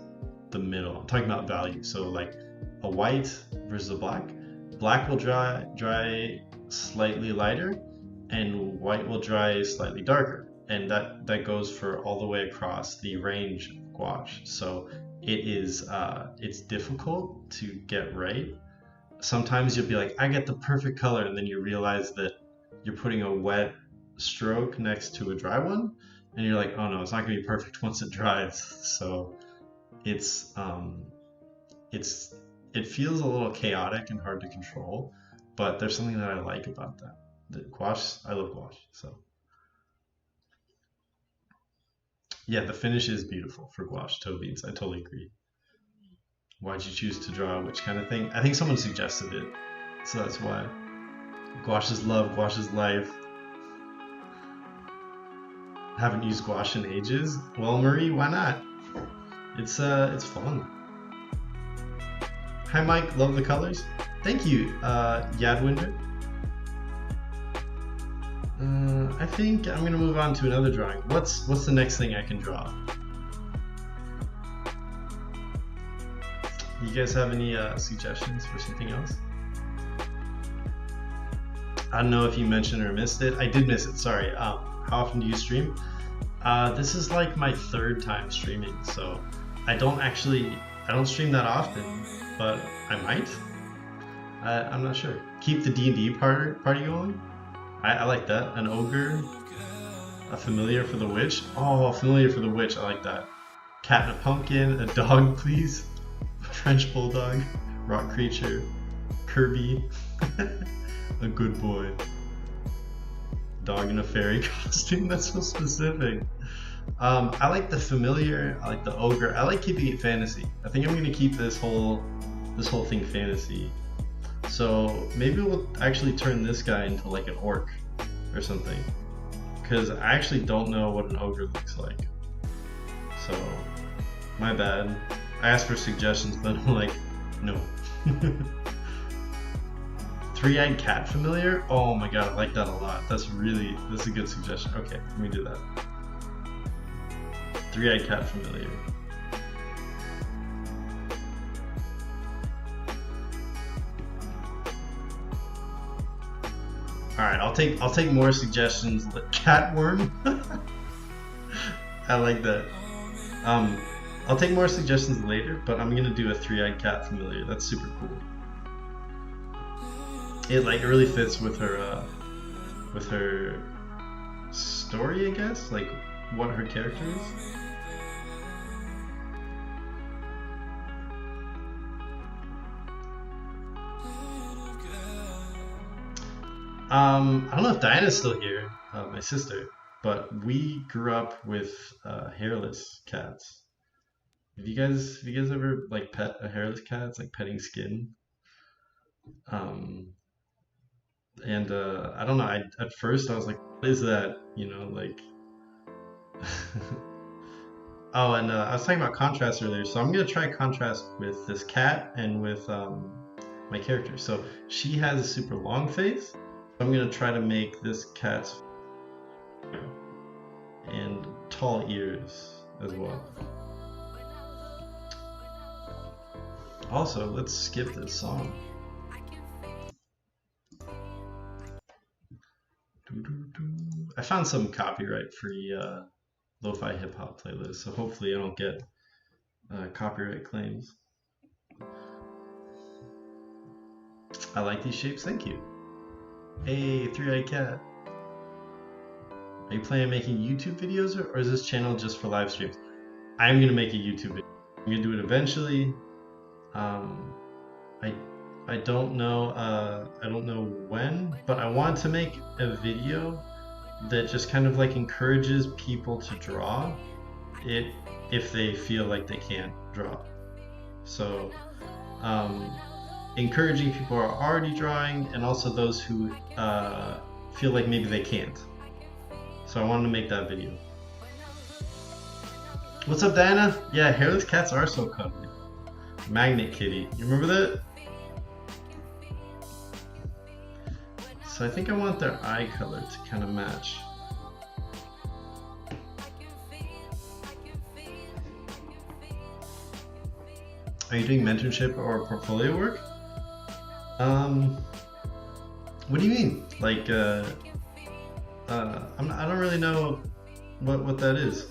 the middle. I'm talking about value. So like a white versus a black. Black will dry slightly lighter, and white will dry slightly darker. And that goes for all the way across the range of gouache. So it's difficult to get right. Sometimes you'll be like, I get the perfect color, and then you realize that you're putting a wet stroke next to a dry one, and you're like, oh no, it's not gonna be perfect once it dries. So it feels a little chaotic and hard to control, but there's something that I like about that. The gouache, I love gouache, so. Yeah, the finish is beautiful for gouache toe beans. I totally agree. Why'd you choose to draw which kind of thing? I think someone suggested it, so that's why. Gouache is love, gouache is life. Haven't used gouache in ages. Well, Marie, why not? It's fun. Hi, Mike. Love the colors. Thank you, Yadwinder. I think I'm gonna move on to another drawing. What's the next thing I can draw? You guys have any suggestions for something else? I don't know if you mentioned or missed it. I did miss it, sorry. How often do you stream? This is like my third time streaming, so I don't stream that often, but I might. I'm not sure. Keep the D&D party going? I like that. An ogre, a familiar for the witch. Oh, a familiar for the witch, I like that. Cat and a pumpkin, a dog please. A French bulldog, rock creature, Kirby, a good boy. Dog in a fairy costume, that's so specific. I like the familiar, I like the ogre, I like keeping it fantasy. I think I'm gonna keep this whole thing fantasy. So maybe we'll actually turn this guy into like an orc or something. Because I actually don't know what an ogre looks like. So, my bad. I asked for suggestions, but I'm like, no. Three-eyed cat familiar? Oh my god, I like that a lot. That's a good suggestion. Okay, let me do that. Three-eyed cat familiar. Alright, I'll take more suggestions. Catworm? I like that. I'll take more suggestions later, but I'm gonna do a three-eyed cat familiar. That's super cool. It really fits with her story, I guess, like what her character is. I don't know if Diana's still here, my sister, but we grew up with hairless cats. Have you guys ever like pet a hairless cat? It's like petting skin. And I don't know. At first I was like, what is that? You know, like. Oh, and I was talking about contrast earlier, so I'm gonna try contrast with this cat and with my character. So she has a super long face. I'm gonna try to make this cat's and tall ears as well. Also, let's skip this song. I found some copyright-free lo-fi hip-hop playlists, so hopefully I don't get copyright claims. I like these shapes, thank you. Hey, three-eyed cat. Are you planning on making YouTube videos, or is this channel just for live streams? I'm gonna make a YouTube video. I'm gonna do it eventually. I don't know when, but I want to make a video that just kind of like encourages people to draw it if they feel like they can't draw. So encouraging people who are already drawing, and also those who feel like maybe they can't. So I wanted to make that video. What's up, Diana? Yeah, hairless cats are so cuddly. Magnet kitty, you remember that? So I think I want their eye color to kind of match. Are you doing mentorship or portfolio work? What do you mean? Like, I don't really know what that is.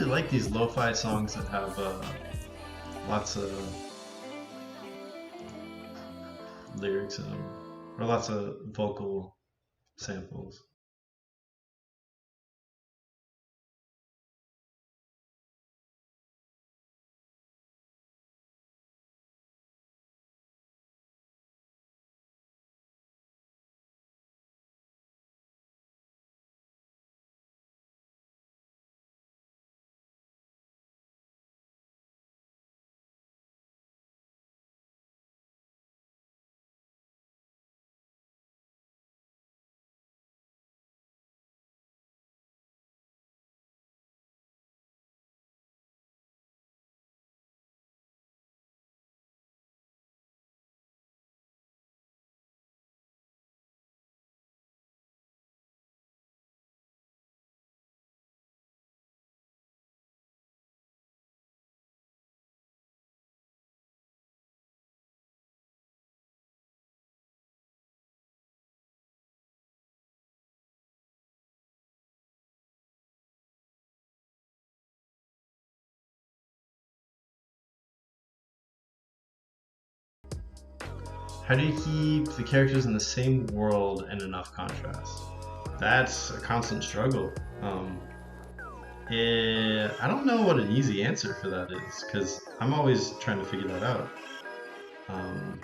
really like these lo-fi songs that have lots of lyrics in them, or lots of vocal samples. How do you keep the characters in the same world and enough contrast? That's a constant struggle. I don't know what an easy answer for that is, because I'm always trying to figure that out.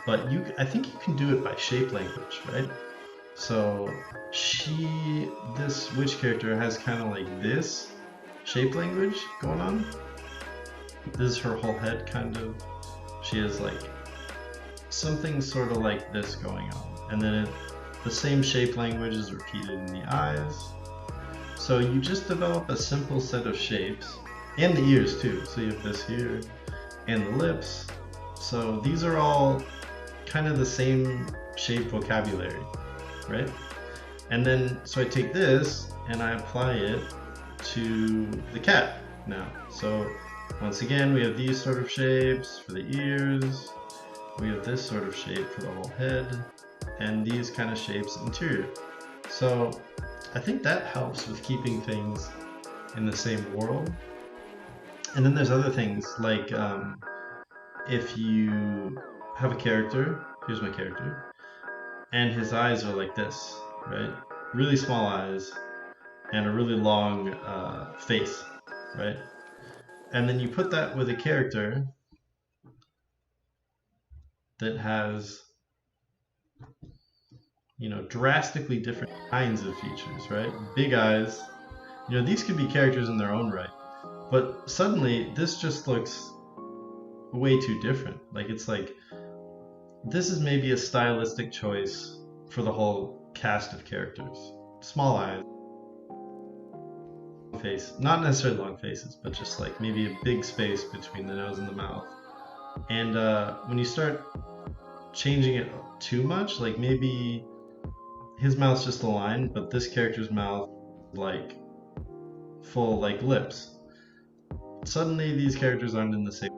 But I think you can do it by shape language, right? So this witch character has kind of like this shape language going on. This is her whole head, kind of. She has like something sort of like this going on, and then the same shape language is repeated in the eyes. So you just develop a simple set of shapes, and the ears too. So you have this here, and the lips. So these are all kind of the same shape vocabulary, right? And then, so I take this and I apply it to the cat now. So once again, we have these sort of shapes for the ears. We have this sort of shape for the whole head, and these kind of shapes interior. So I think that helps with keeping things in the same world. And then there's other things like if you have a character, here's my character, and his eyes are like this, right? Really small eyes and a really long face, right? And then you put that with a character that has, you know, drastically different kinds of features, right? Big eyes, you know, these could be characters in their own right, but suddenly this just looks way too different. Like, it's like, this is maybe a stylistic choice for the whole cast of characters. Small eyes, face, not necessarily long faces, but just like maybe a big space between the nose and the mouth. And when you start changing it too much, like maybe his mouth's just a line, but this character's mouth like full like lips. Suddenly these characters aren't in the same.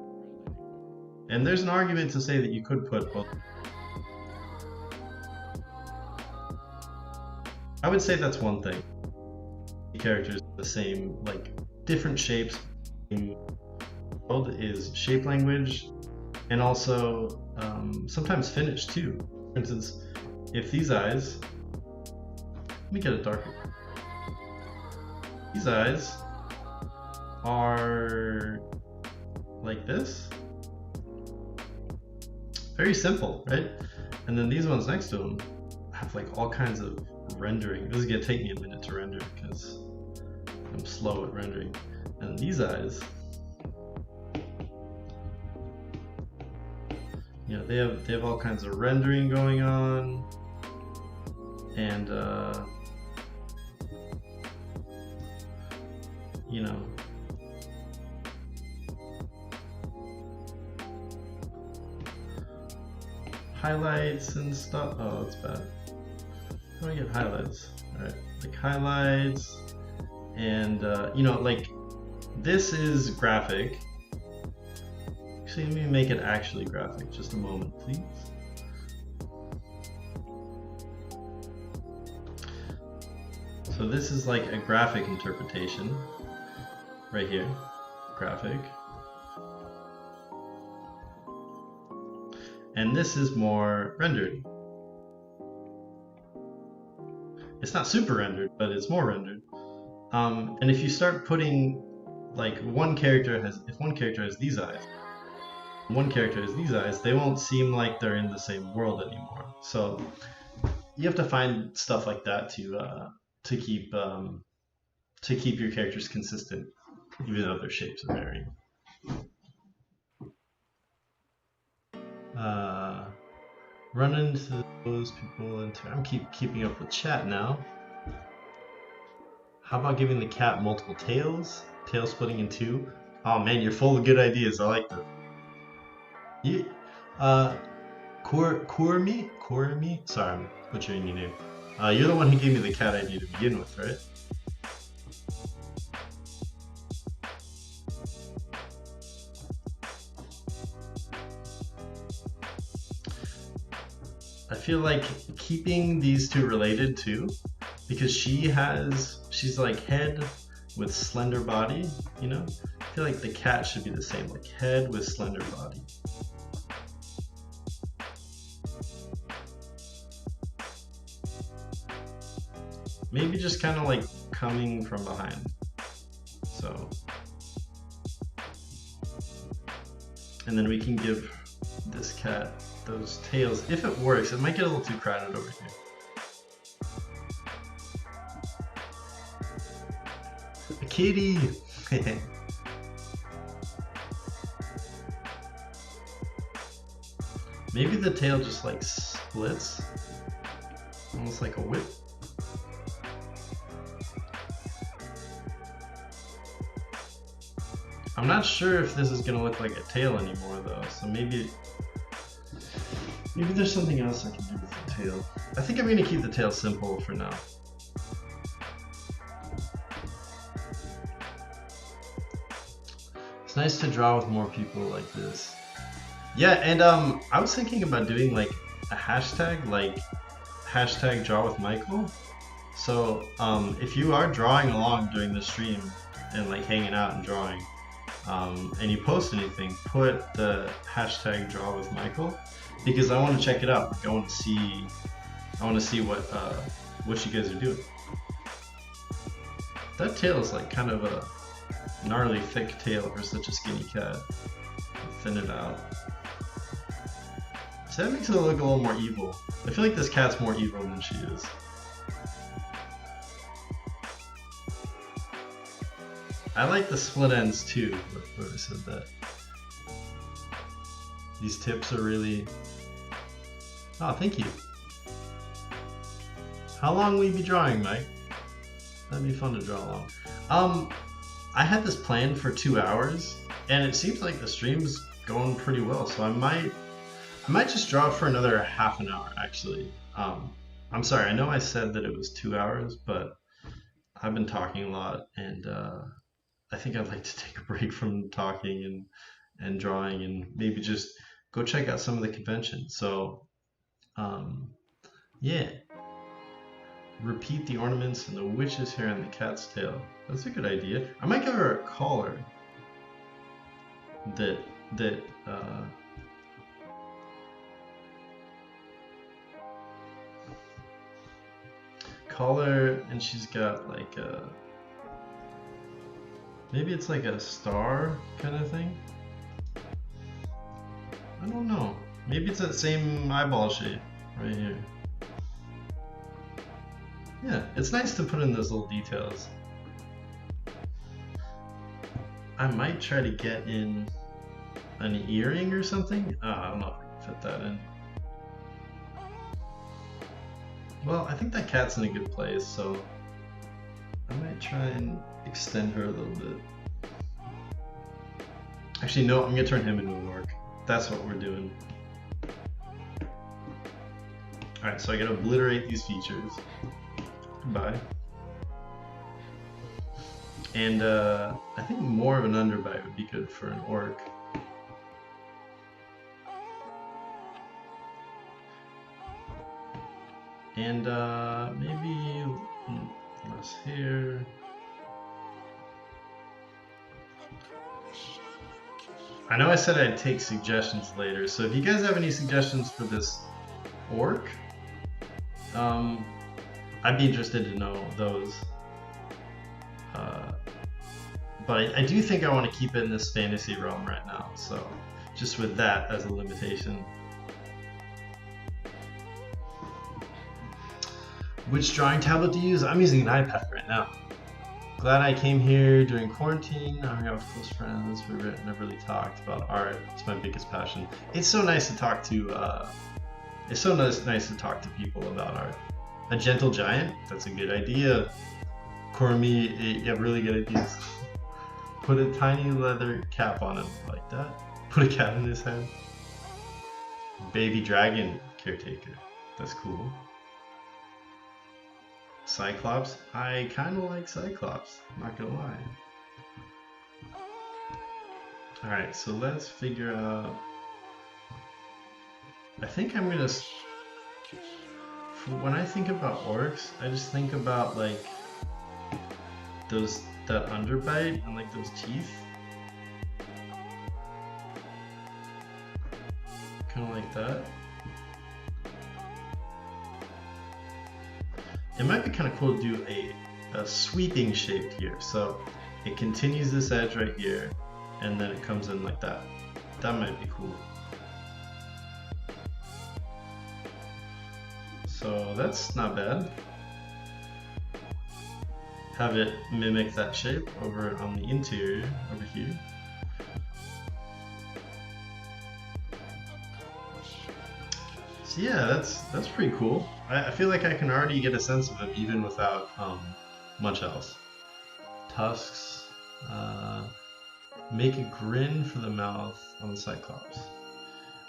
And there's an argument to say that you could put both. I would say that's one thing. Characters the same, like different shapes. World is shape language, and also sometimes finish too. For instance, if these eyes, let me get it darker. These eyes are like this. Very simple, right? And then these ones next to them have like all kinds of rendering. This is gonna take me a minute to render because I'm slow at rendering. And these eyes, you know, they have all kinds of rendering going on, and you know, highlights and stuff. Oh, that's bad. How do I get highlights? All right, like highlights, and you know, like this is graphic. Actually, let me make it actually graphic. Just a moment, please. So this is like a graphic interpretation right here. graphic. And this is more rendered. It's not super rendered, but it's more rendered. And if you start putting, like, if one character has these eyes, one character has these eyes, they won't seem like they're in the same world anymore. So you have to find stuff like that to keep your characters consistent, even though their shapes are varying. Run into those people, and I'm keeping up with chat now. How about giving the cat multiple tails? Tail splitting in two? Oh man, you're full of good ideas. I like that. You, Kurumi? Sorry, I'm butchering your name. You're the one who gave me the cat idea to begin with, right? I feel like keeping these two related too, because she's like head with slender body, you know? I feel like the cat should be the same, like head with slender body. Maybe just kind of like coming from behind. So, and then we can give this cat those tails. If it works, it might get a little too crowded over here. A kitty! Maybe the tail just like splits, almost like a whip. I'm not sure if this is gonna look like a tail anymore though, so maybe there's something else I can do with the tail. I think I'm gonna keep the tail simple for now. It's nice to draw with more people like this. Yeah, and I was thinking about doing like a hashtag, like hashtag draw with Michael. So if you are drawing along during the stream and like hanging out and drawing, and you post anything, put the hashtag draw with Michael, because I want to check it out. Like, I want to see what you guys are doing. That tail is like kind of a gnarly thick tail for such a skinny cat. Thin it out. So that makes it look a little more evil. I feel like this cat's more evil than she is. I like the split ends too, whoever said that. These tips are really... Oh, thank you. How long will you be drawing, Mike? That'd be fun to draw along. I had this planned for 2 hours, and it seems like the stream's going pretty well, so I might just draw for another half an hour, actually. I'm sorry, I know I said that it was 2 hours, but I've been talking a lot, and I think I'd like to take a break from talking and drawing, and maybe just go check out some of the conventions. So, yeah. Repeat the ornaments and the witch's hair and the cat's tail. That's a good idea. I might give her a collar that collar, and she's got like a, maybe it's like a star kind of thing. I don't know. Maybe it's that same eyeball shape right here. Yeah, it's nice to put in those little details. I might try to get in an earring or something. I don't know if I can fit that in. Well, I think that cat's in a good place, so I might try and extend her a little bit. Actually, no, I'm gonna turn him into a work. That's what we're doing. Alright, so I gotta obliterate these features. Goodbye. And I think more of an underbite would be good for an orc. And maybe less hair. I know I said I'd take suggestions later, so if you guys have any suggestions for this orc, I'd be interested to know those. But I do think I want to keep it in this fantasy realm right now, so just with that as a limitation. Which drawing tablet do you use? I'm using an iPad right now. Glad I came here during quarantine. I hung out with close friends. We've never really talked about art. It's my biggest passion. It's so nice to talk to. It's so nice to talk to people about art. A gentle giant. That's a good idea. Cormy, you have really good ideas. Put a tiny leather cap on him like that. Put a cap in his head. Baby dragon caretaker. That's cool. Cyclops. I kind of like Cyclops. Not gonna lie. All right, so let's figure out. I think I'm gonna. When I think about orcs, I just think about like that underbite and like those teeth. Kind of like that. It might be kind of cool to do a sweeping shape here. So it continues this edge right here, and then it comes in like that. That might be cool. So that's not bad. Have it mimic that shape over on the interior over here. So yeah, that's pretty cool. I feel like I can already get a sense of him even without much else. Tusks. Make a grin for the mouth on the Cyclops.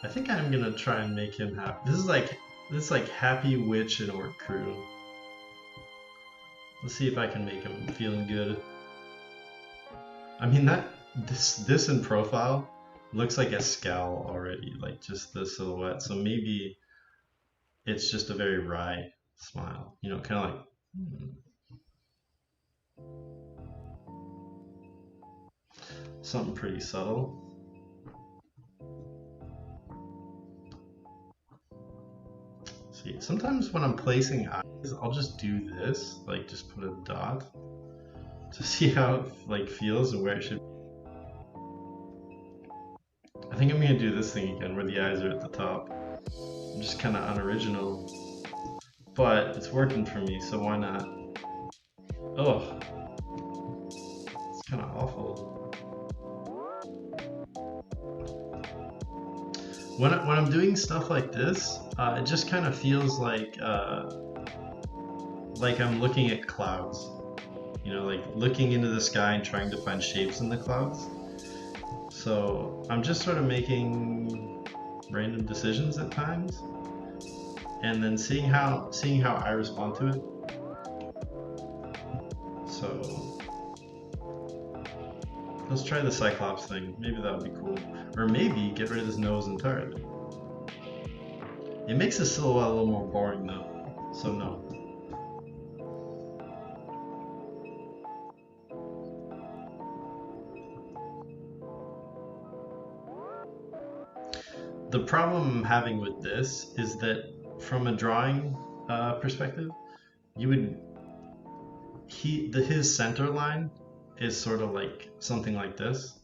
I think I'm gonna try and make him happy. This is like Happy Witch and Orc Crew. Let's see if I can make him feeling good. I mean this in profile looks like a scowl already, like just the silhouette. So maybe it's just a very wry smile, you know, kind of like something pretty subtle. See, sometimes when I'm placing eyes, I'll just do this, like just put a dot to see how it like feels and where it should be. I think I'm gonna do this thing again where the eyes are at the top. I'm just kind of unoriginal, but it's working for me, so why not? Oh, it's kind of awful. When I'm doing stuff like this, it just kind of feels like I'm looking at clouds. You know, like looking into the sky and trying to find shapes in the clouds. So I'm just sort of making random decisions at times, and then seeing how I respond to it. So let's try the Cyclops thing. Maybe that would be cool. Or maybe get rid of his nose entirely. It makes the silhouette a little more boring though, so no. The problem I'm having with this is that from a drawing perspective, you would his center line is sort of like something like this.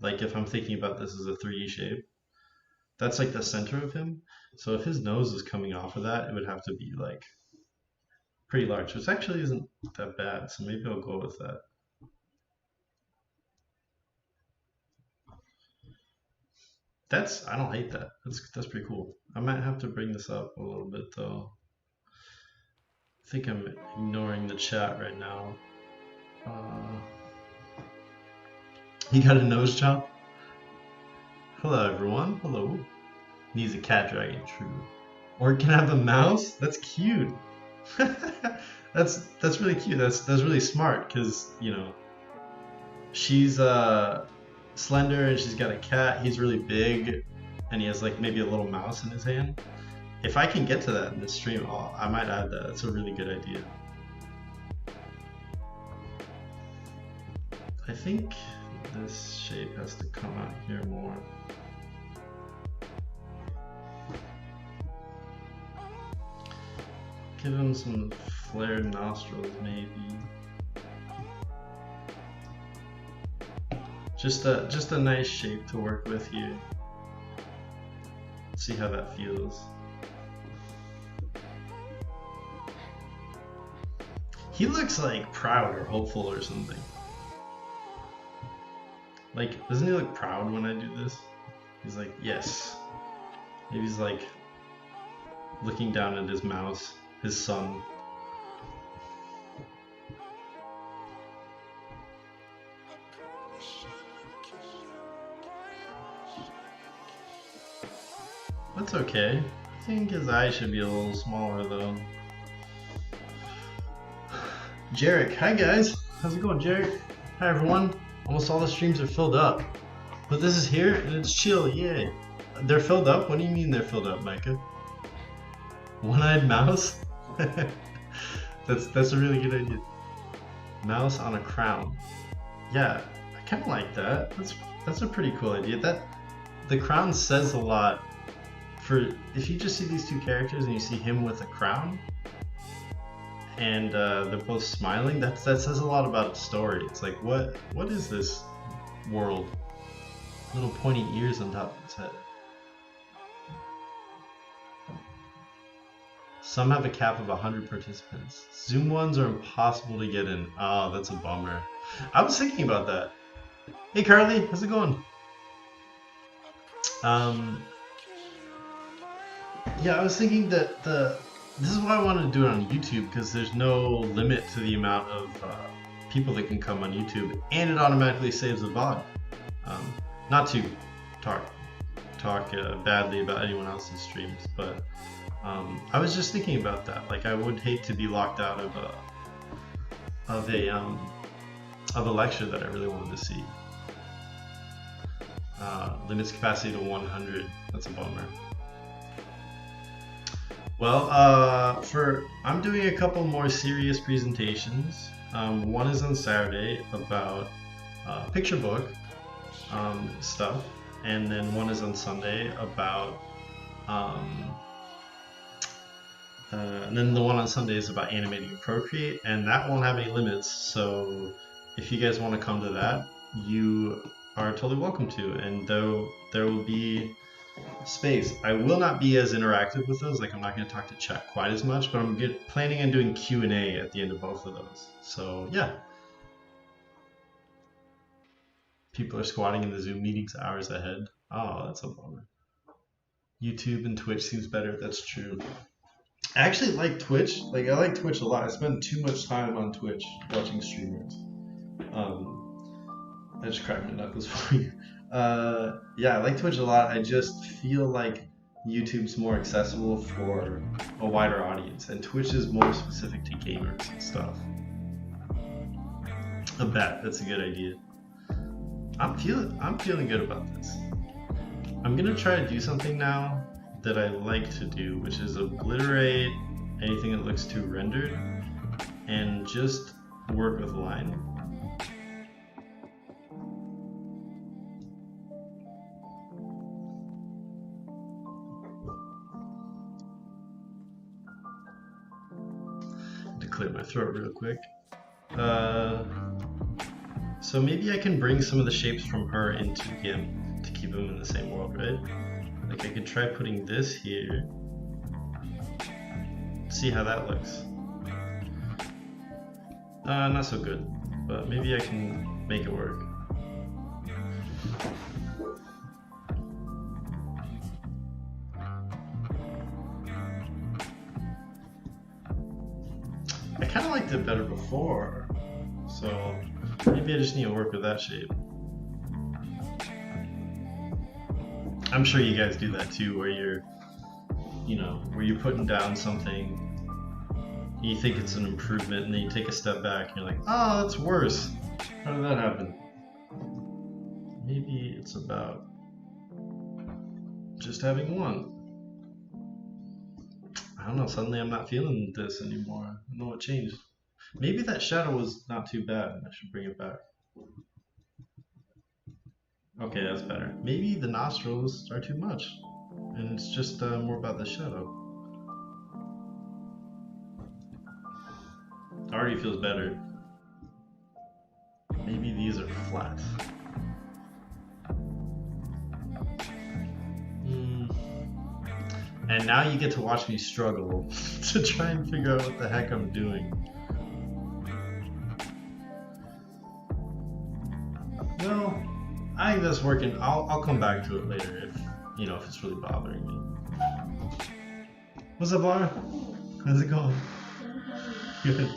Like if I'm thinking about this as a 3D shape, that's like the center of him. So if his nose is coming off of that, it would have to be like pretty large, which actually isn't that bad. So maybe I'll go with that. I don't hate that. That's pretty cool. I might have to bring this up a little bit though. I think I'm ignoring the chat right now. He got a nose job. Hello everyone. Hello. Needs a cat dragon, true. Or can have a mouse? That's cute. that's really cute. That's really smart because, you know, she's slender and she's got a cat. He's really big and he has like maybe a little mouse in his hand. If I can get to that in this stream, I might add that. That's a really good idea. I think this shape has to come out here more. Give him some flared nostrils, maybe. Just a nice shape to work with here. See how that feels. He looks like proud or hopeful or something. Like, doesn't he look proud when I do this? He's like, yes. Maybe he's like looking down at his mouse, his son. That's okay. I think his eye should be a little smaller though. Jarek, hi guys. How's it going, Jarek? Hi everyone. Almost all the streams are filled up. But this is here and it's chill, yay. They're filled up? What do you mean they're filled up, Micah? One-eyed mouse? That's a really good idea. Mouse on a crown. Yeah, I kinda like that. That's a pretty cool idea. The crown says a lot. If you just see these two characters and you see him with a crown and they're both smiling, that says a lot about the story. It's like, what is this world? Little pointy ears on top of his head. Some have a cap of 100 participants. Zoom ones are impossible to get in. Oh, that's a bummer. I was thinking about that. Hey Carly, how's it going? Yeah, I was thinking that this is why I wanted to do it on YouTube, because there's no limit to the amount of people that can come on YouTube, and it automatically saves the VOD. Not to talk badly about anyone else's streams, but I was just thinking about that. Like, I would hate to be locked out of a lecture that I really wanted to see. Limits capacity to 100. That's a bummer. Well, I'm doing a couple more serious presentations. One is on Saturday about picture book stuff, and then one is on Sunday about and then the one on Sunday is about animating and Procreate, and that won't have any limits. So if you guys want to come to that, you are totally welcome to, and though there will be space. I will not be as interactive with those. Like, I'm not going to talk to chat quite as much, but I'm planning on doing Q&A at the end of both of those. So yeah, people are squatting in the Zoom meetings hours ahead. Oh, that's a bummer. YouTube and Twitch seems better. That's true. I actually like Twitch. Like, I like Twitch a lot. I spend too much time on Twitch watching streamers. I just cracked my knuckles for you. Yeah, I like Twitch a lot. I just feel like YouTube's more accessible for a wider audience, and Twitch is more specific to gamers and stuff. I bet that's a good idea. I'm feeling good about this. I'm gonna try to do something now that I like to do, which is obliterate anything that looks too rendered and just work with line. Clear my throat real quick. So maybe I can bring some of the shapes from her into him to keep them in the same world, right? Like, I could try putting this here. See how that looks. Not so good, but maybe I can make it work. I kind of liked it better before, so maybe I just need to work with that shape. I'm sure you guys do that too, where where you're putting down something, you think it's an improvement, and then you take a step back and you're like, oh, that's worse. How did that happen? Maybe it's about just having one. I don't know, suddenly I'm not feeling this anymore. I don't know what changed. Maybe that shadow was not too bad and I should bring it back. Okay, that's better. Maybe the nostrils are too much, and it's just more about the shadow. Already feels better. Maybe these are flat. And now you get to watch me struggle to try and figure out what the heck I'm doing. No, I think that's working. I'll come back to it later if if it's really bothering me. What's up, Laura? How's it going? Good.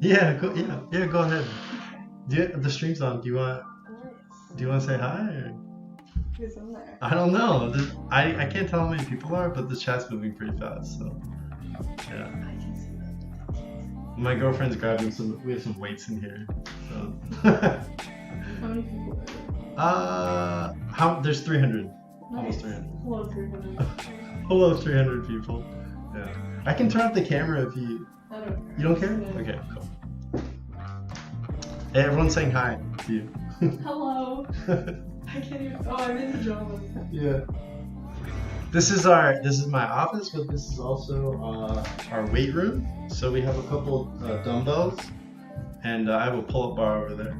Yeah, go ahead. The stream's on. Do you want to say hi? Or? Who's in there? I don't know. I can't tell how many people are, but the chat's moving pretty fast. So yeah. I can see that. My girlfriend's grabbing some. We have some weights in here. So. How many people are there? There's 300. Nice. Almost 300. Hello, 300. Hello, 300 people. Yeah. I can turn off the camera if you. I don't care. You don't care? No. Okay, cool. Hey, everyone's saying hi to you. Hello. I can't even. Oh, I'm in pajamas. Yeah. This is my office, but this is also our weight room. So we have a couple dumbbells, and I have a pull-up bar over there.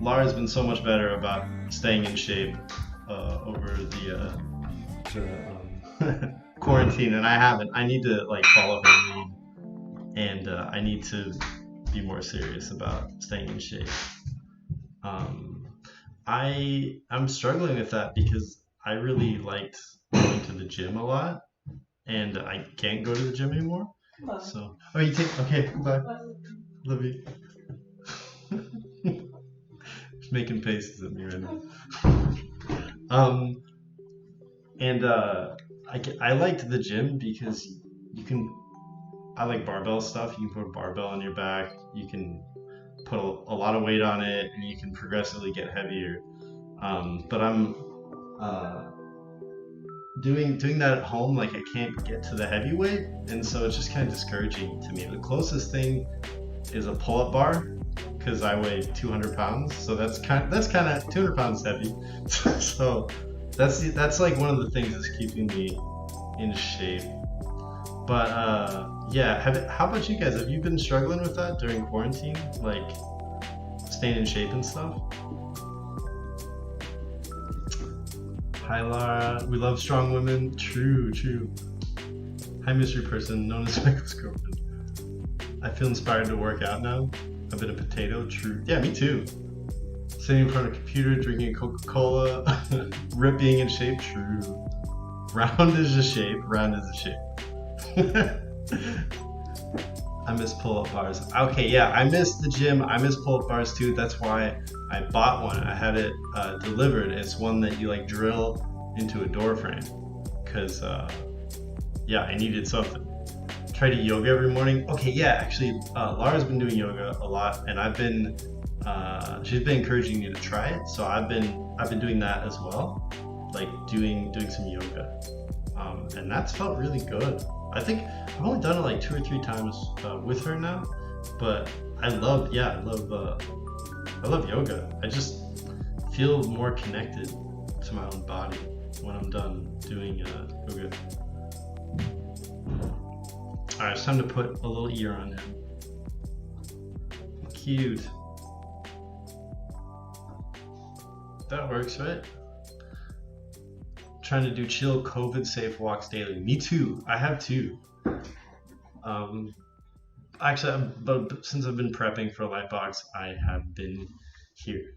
Laura's been so much better about staying in shape over the quarantine, and I haven't. I need to follow her lead, and I need to be more serious about staying in shape. I'm struggling with that because I really liked going to the gym a lot, and I can't go to the gym anymore. Bye. So, you take okay. Bye. Love you. Just making faces at me right now. I liked the gym because you can. I like barbell stuff. You can put a barbell on your back. You can put a lot of weight on it, and you can progressively get heavier. But I'm doing that at home. I can't get to the heavy weight, and so it's just kind of discouraging to me. The closest thing is a pull-up bar because I weigh 200 pounds, so that's kind of 200 pounds heavy. So that's one of the things that's keeping me in shape. But yeah, how about you guys? Have you been struggling with that during quarantine, staying in shape and stuff? Hi Lara, we love strong women. True. Hi mystery person, known as Michael's girlfriend. I feel inspired to work out now. I've been a potato. True. Yeah, me too. Sitting in front of a computer, drinking Coca-Cola, being in shape. True. Round is a shape. I miss pull-up bars. Okay, yeah, I miss the gym. I miss pull-up bars too. That's why I bought one. I had it delivered. It's one that you drill into a door frame. Cause yeah, I needed something. Try to yoga every morning. Okay, yeah, actually, Laura's been doing yoga a lot, and she's been encouraging me to try it. So I've been doing that as well, doing some yoga, and that's felt really good. I think I've only done it 2 or 3 times with her now, but I love yoga. I just feel more connected to my own body when I'm done doing yoga. All right, it's time to put a little ear on him. Cute. That works, right? Trying to do chill, COVID-safe walks daily. Me too. I have too. Actually, but since I've been prepping for Lightbox, I have been here.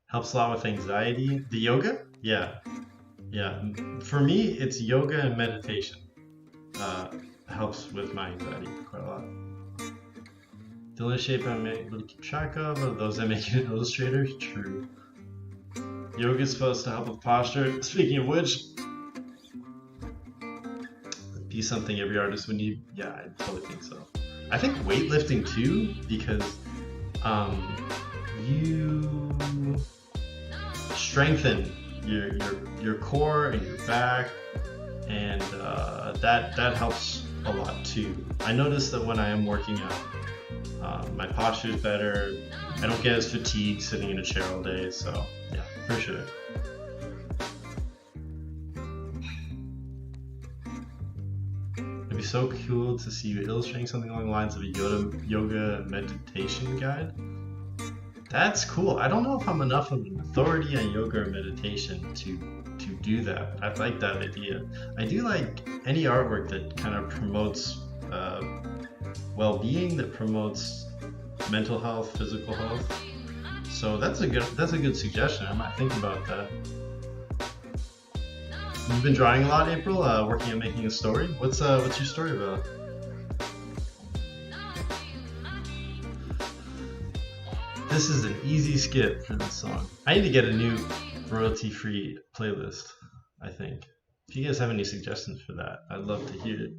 Helps a lot with anxiety. The yoga? Yeah. For me, it's yoga and meditation. Helps with my anxiety quite a lot. The only shape I'm able to keep track of are those that make it an illustrator. True. Yoga is supposed to help with posture. Speaking of which, be something every artist would need. Yeah, I totally think so. I think weightlifting too, because you strengthen your core and your back, and that helps a lot too. I notice that when I am working out, my posture is better. I don't get as fatigued sitting in a chair all day. So yeah, for sure. It'd be so cool to see you illustrating something along the lines of a yoga meditation guide. That's cool. I don't know if I'm enough of an authority on yoga or meditation to do that. I like that idea. I do like any artwork that kind of promotes well-being, that promotes mental health, physical health. So that's a good suggestion. I might think about that. You've been drawing a lot, April. Working on making a story. What's your story about? This is an easy skip for this song. I need to get a new royalty-free playlist, I think. If you guys have any suggestions for that, I'd love to hear it.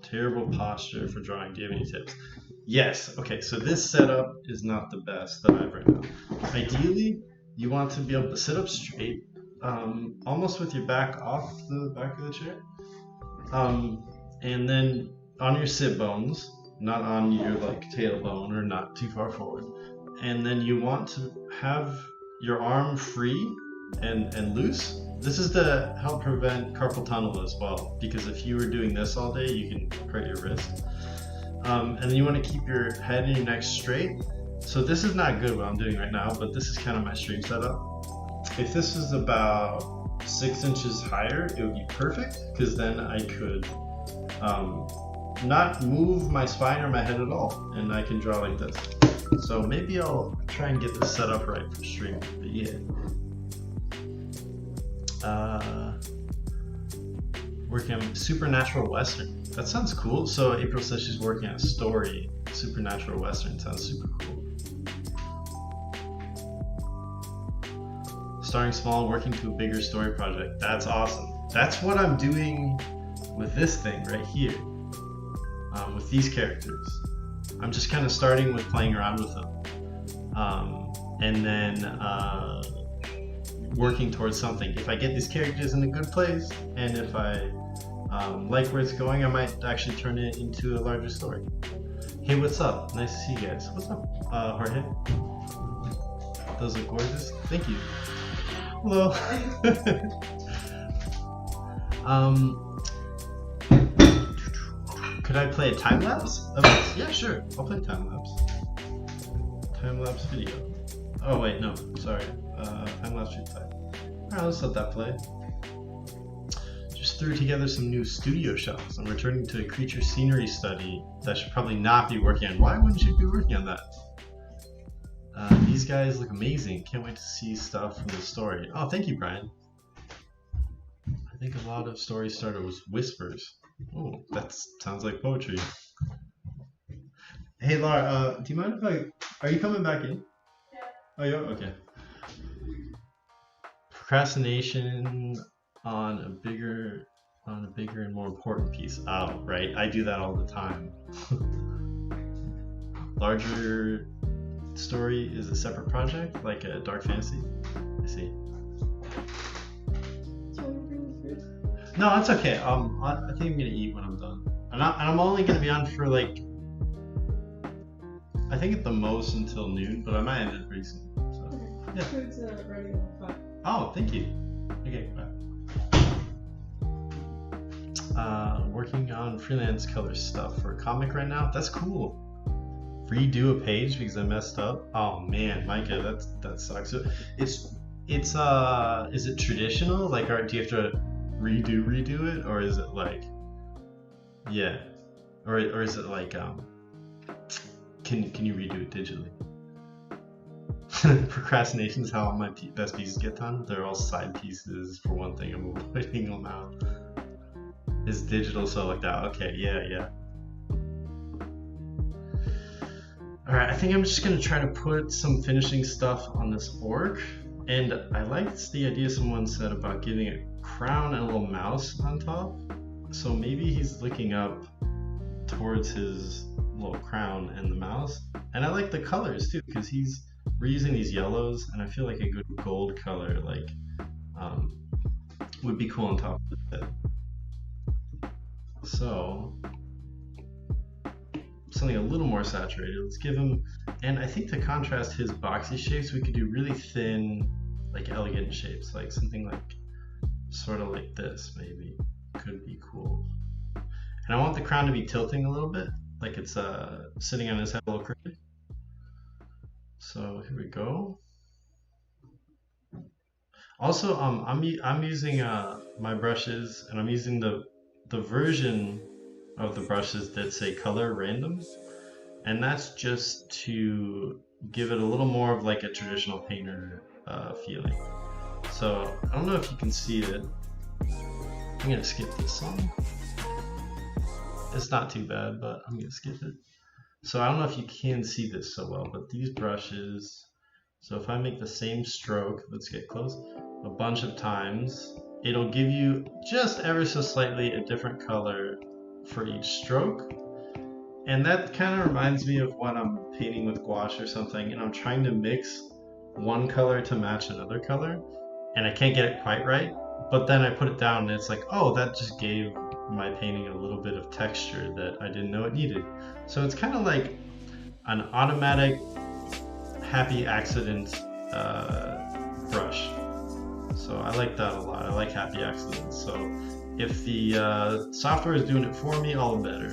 Terrible posture for drawing. Do you have any tips? Yes. Okay, so this setup is not the best that I have right now. Ideally, you want to be able to sit up straight, almost with your back off the back of the chair, and then on your sit bones, not on your tailbone or not too far forward. And then you want to have your arm free and loose. This is to help prevent carpal tunnel as well, because if you were doing this all day, you can hurt your wrist. And then you want to keep your head and your neck straight. So this is not good what I'm doing right now, but this is kind of my stream setup. If this was about 6 inches higher, it would be perfect, because then I could not move my spine or my head at all, and I can draw like this. So maybe I'll try and get this set up right for stream. But yeah. Working on Supernatural Western. That sounds cool. So April says she's working on a story. Supernatural Western sounds super cool. Starting small, working to a bigger story project. That's awesome. That's what I'm doing with this thing right here. With these characters. I'm just kind of starting with playing around with them. And then working towards something. If I get these characters in a good place, and if I like where it's going, I might actually turn it into a larger story. Hey, what's up? Nice to see you guys. What's up, Jorge? Those look gorgeous. Thank you. Hello. Could I play a time lapse of this? Yeah, sure. I'll play time lapse. Time lapse video. Oh wait, no, sorry. Time lapse should play. Alright, let's let that play. Just threw together some new studio shots. I'm returning to a creature scenery study that I should probably not be working on. Why wouldn't you be working on that? These guys look amazing. Can't wait to see stuff from the story. Oh, thank you, Brian. I think a lot of stories started with whispers. Oh, that sounds like poetry. Hey, Laura, do you mind if are you coming back in? Yeah. Oh, yeah? Okay. Procrastination on a bigger and more important piece. Oh, right. I do that all the time. Larger story is a separate project, like a dark fantasy. I see. No, it's okay. I think I'm gonna eat when I'm done. And I'm only gonna be on for I think at the most until noon, but I might end it pretty soon. So yeah. Food's ready in 5. Oh, thank you. Okay, bye. Working on freelance color stuff for a comic right now. That's cool. Redo a page because I messed up. Oh man, Micah, that sucks. So is it traditional? Do you have to redo it, or is it yeah, or is it can you redo it digitally? Procrastination is how all my best pieces get done. They're all side pieces. For one thing, I'm avoiding them out. It's digital, so like that. Okay, yeah. Alright, I think I'm just gonna try to put some finishing stuff on this orc. And I liked the idea someone said about giving a crown and a little mouse on top. So maybe he's looking up towards his little crown and the mouse. And I like the colors too, because we're using these yellows, and I feel like a good gold color would be cool on top of it. So something a little more saturated. Let's give him, and I think to contrast his boxy shapes, we could do really thin, like elegant shapes, like something like sort of like this maybe could be cool. And I want the crown to be tilting a little bit, like it's sitting on his head a little crooked. So here we go. Also, I'm using my brushes, and I'm using the version of the brushes that say color random, and that's just to give it a little more of like a traditional painter feeling. So I don't know if you can see it. I'm gonna skip this song. It's not too bad, but I'm gonna skip it. So I don't know if you can see this so well, but these brushes, so if I make the same stroke, let's get close, a bunch of times, it'll give you just ever so slightly a different color for each stroke. And that kind of reminds me of when I'm painting with gouache or something and I'm trying to mix one color to match another color and I can't get it quite right, but then I put it down and it's like, oh, that just gave my painting a little bit of texture that I didn't know it needed. So it's kind of like an automatic happy accident brush. So I like that a lot. I like happy accidents. So if the software is doing it for me, all the better.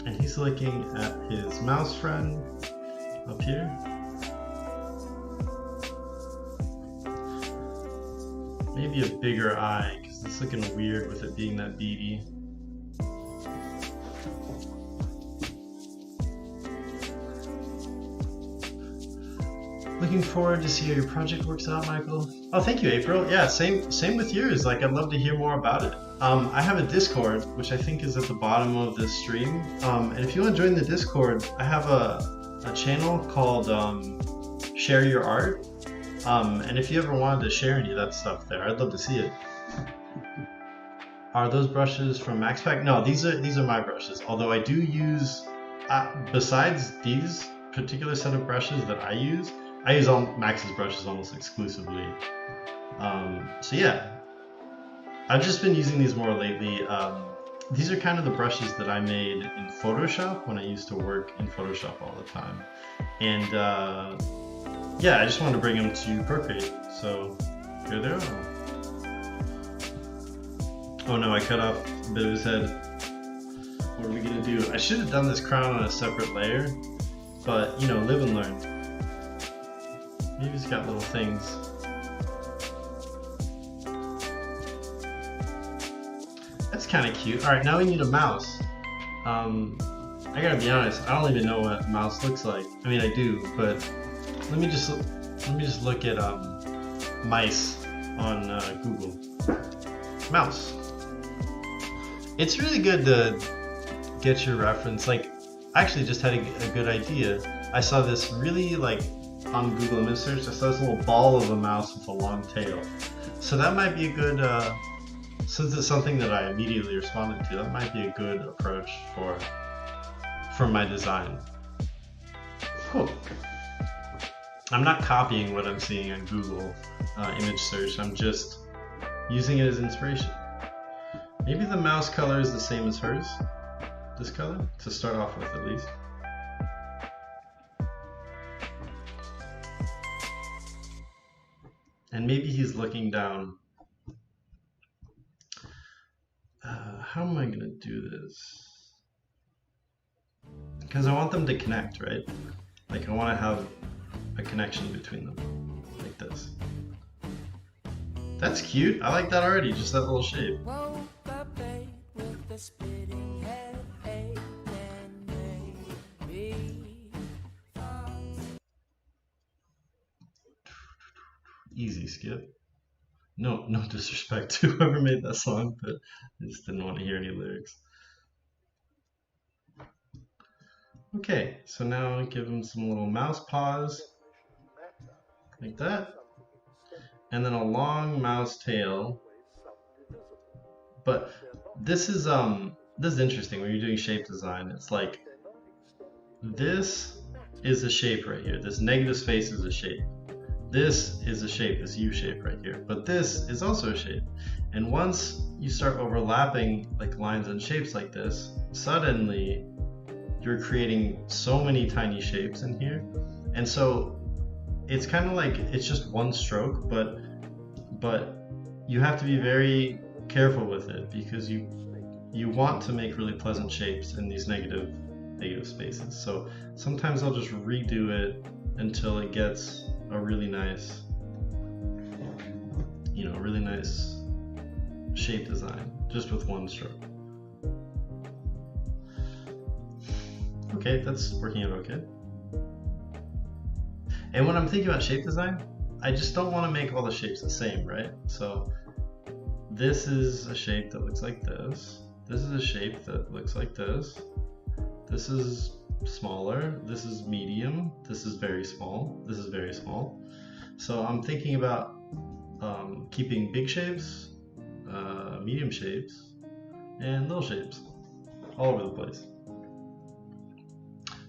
And he's looking at his mouse friend up here. Maybe a bigger eye, because it's looking weird with it being that beady. Looking forward to see how your project works out, Michael. Oh, thank you, April. Yeah, same with yours. Like, I'd love to hear more about it. I have a Discord, which I think is at the bottom of this stream. And if you want to join the Discord, I have a channel called Share Your Art. And if you ever wanted to share any of that stuff there, I'd love to see it. Are those brushes from MaxPack? No, these are my brushes. Although I do use, besides these particular set of brushes that I use all Max's brushes almost exclusively. So yeah, I've just been using these more lately. These are kind of the brushes that I made in Photoshop when I used to work in Photoshop all the time. And yeah, I just wanted to bring them to Procreate. So here they are. Oh no, I cut off a bit of his head. What are we gonna do? I should have done this crown on a separate layer, but you know, live and learn. Maybe it's got little things. That's kind of cute. All right, now we need a mouse. I gotta be honest, I don't even know what a mouse looks like. I mean, I do, but let me just look at mice on Google. Mouse. It's really good to get your reference. Like, I actually just had a good idea. I saw this really, like, on Google image search, I saw this little ball of a mouse with a long tail. So that might be a good, since it's something that I immediately responded to, that might be a good approach for my design. Cool. I'm not copying what I'm seeing on Google image search, I'm just using it as inspiration. Maybe the mouse color is the same as hers, this color, to start off with at least. And maybe he's looking down. How am I gonna do this? Because I want them to connect, right? Like, I want to have a connection between them, like this. That's cute. I like that already, just that little shape. Easy skip. No disrespect to whoever made that song, but I just didn't want to hear any lyrics. Okay, so now give him some little mouse paws, like that, and then a long mouse tail. But this is interesting when you're doing shape design. It's like, this is a shape right here. This negative space is a shape. this is a shape, this U shape right here, but this is also a shape. And once you start overlapping like lines and shapes like this, suddenly you're creating so many tiny shapes in here. And so it's kind of like it's just one stroke, but you have to be very careful with it because you want to make really pleasant shapes in these negative spaces. So sometimes I'll just redo it until it gets a really nice, really nice shape design just with one stroke. Okay, that's working out okay. And when I'm thinking about shape design, I just don't want to make all the shapes the same, right? So this is a shape that looks like this. This is a shape that looks like this. This is smaller. This is medium. This is very small. This is very small. So I'm thinking about keeping big shapes, medium shapes, and little shapes all over the place.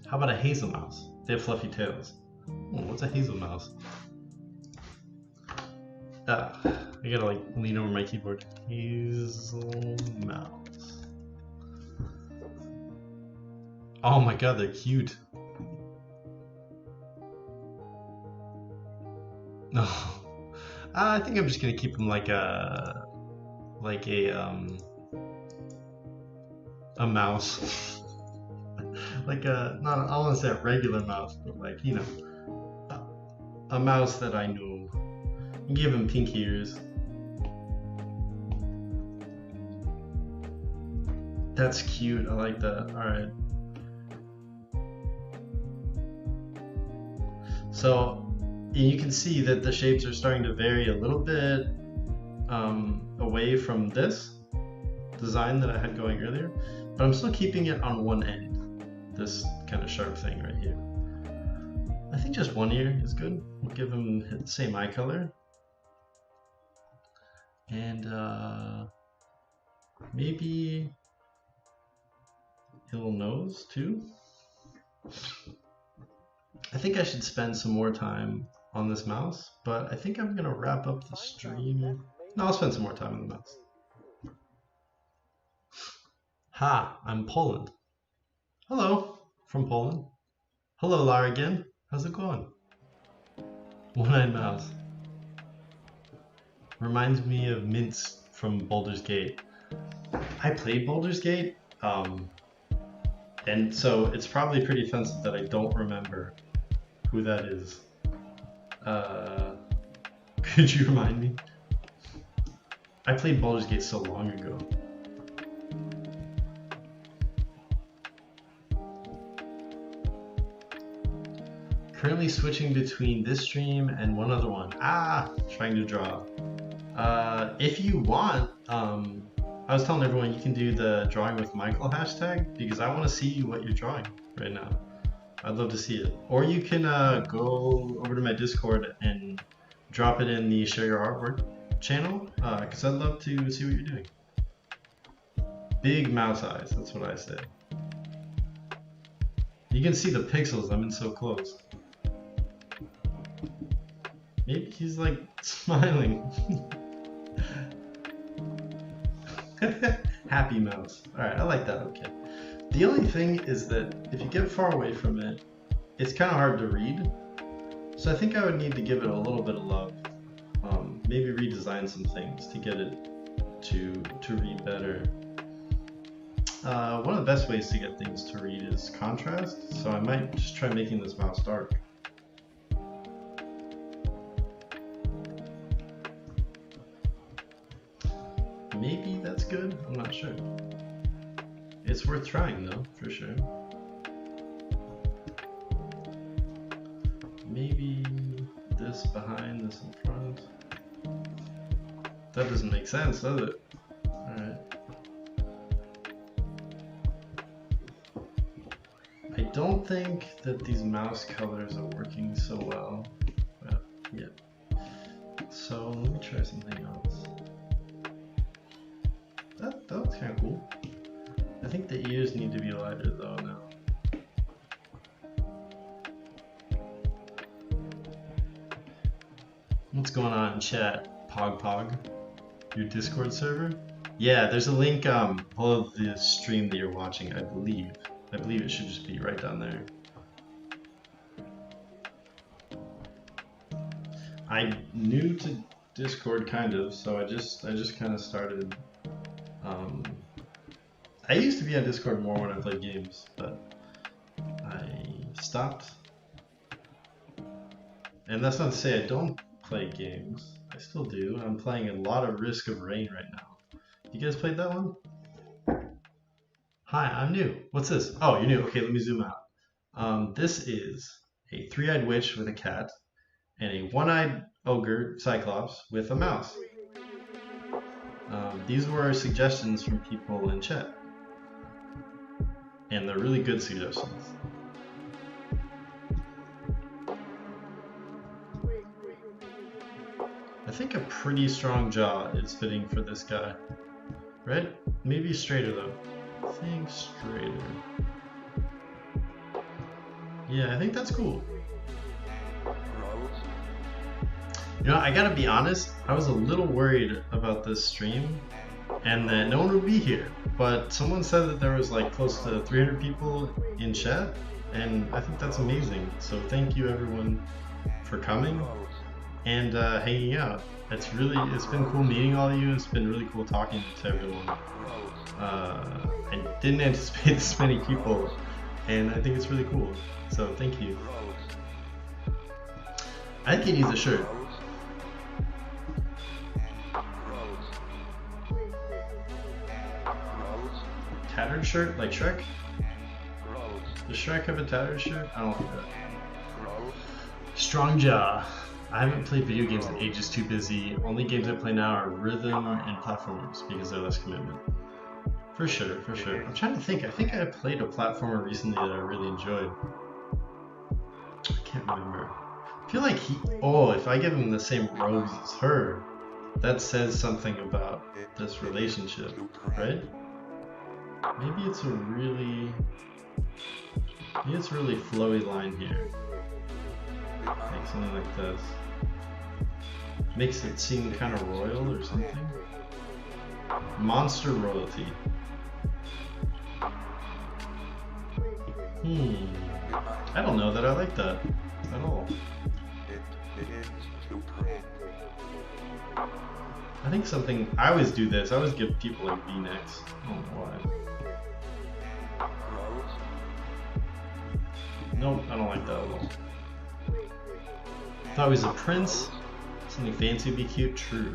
How about a hazel mouse? They have fluffy tails. Oh, what's a hazel mouse? I gotta like lean over my keyboard. Hazel mouse. Oh my god, they're cute. No, I think I'm just gonna keep them like a mouse. Like a, not, I don't want to say a regular mouse, but like, a mouse that I know. Give him pink ears. That's cute, I like that. Alright. So you can see that the shapes are starting to vary a little bit away from this design that I had going earlier, but I'm still keeping it on one end. This kind of sharp thing right here. I think just one ear is good. We'll give him the same eye color. And maybe a little nose too. I think I should spend some more time on this mouse, but I think I'm gonna wrap up the stream. No, I'll spend some more time on the mouse. Ha, I'm Poland. Hello, from Poland. Hello, Lara again. How's it going? One-eyed mouse. Reminds me of Mintz from Baldur's Gate. I played Baldur's Gate, and so it's probably pretty offensive that I don't remember who that is. Could you remind me? I played Baldur's Gate so long ago. Currently switching between this stream and one other one. Trying to draw. If you want, I was telling everyone you can do the Drawing with Michael hashtag because I want to see what you're drawing right now. I'd love to see it. Or you can go over to my Discord and drop it in the Share Your Artwork channel because I'd love to see what you're doing. Big mouse eyes, that's what I say. You can see the pixels, I'm in so close. Maybe he's like smiling. Happy mouse. Alright, I like that, okay. The only thing is that if you get far away from it, it's kind of hard to read. So I think I would need to give it a little bit of love. Maybe redesign some things to get it to read better. One of the best ways to get things to read is contrast, so I might just try making this mouse dark. Maybe that's good, I'm not sure. It's worth trying though, for sure. Maybe this behind, this in front. That doesn't make sense, does it? Alright. I don't think that these mouse colors are working so well. Yeah. So let me try something else. That looks kind of cool. I think the ears need to be lighter though now. What's going on in chat? Pog? Your Discord server? Yeah, there's a link below the stream that you're watching, I believe. I believe it should just be right down there. I'm new to Discord, kind of, so I just kind of started. I used to be on Discord more when I played games, but I stopped. And that's not to say I don't play games. I still do. I'm playing a lot of Risk of Rain right now. You guys played that one? Hi, I'm new. What's this? Oh, you're new. Okay, let me zoom out. This is a three-eyed witch with a cat and a one-eyed ogre cyclops with a mouse. These were suggestions from people in chat. And they're really good suggestions. I think a pretty strong jaw is fitting for this guy. Right? Maybe straighter though. I think straighter. Yeah, I think that's cool. You know, I gotta be honest, I was a little worried about this stream and that no one would be here. But someone said that there was like close to 300 people in chat, and I think that's amazing. So thank you everyone for coming and hanging out. It's been cool meeting all of you. It's been really cool talking to everyone. I didn't anticipate this many people, and I think it's really cool. So thank you. I think he needs a shirt. Tattered shirt, like Shrek? Does Shrek have a tattered shirt? I don't like that. Strong jaw. I haven't played video games in ages, too busy. Only games I play now are rhythm and platformers because they're less commitment. For sure. I'm trying to think. I think I played a platformer recently that I really enjoyed. I can't remember. I feel like if I give him the same robes as her, that says something about this relationship, right? Maybe it's a really flowy line here. Like something like this. Makes it seem kind of royal or something. Monster royalty. I don't know that I like that at all. I think something, I always do this, I always give people like V-necks. I don't know why. Nope, I don't like that at all. Thought he was a prince. Something fancy would be cute. True.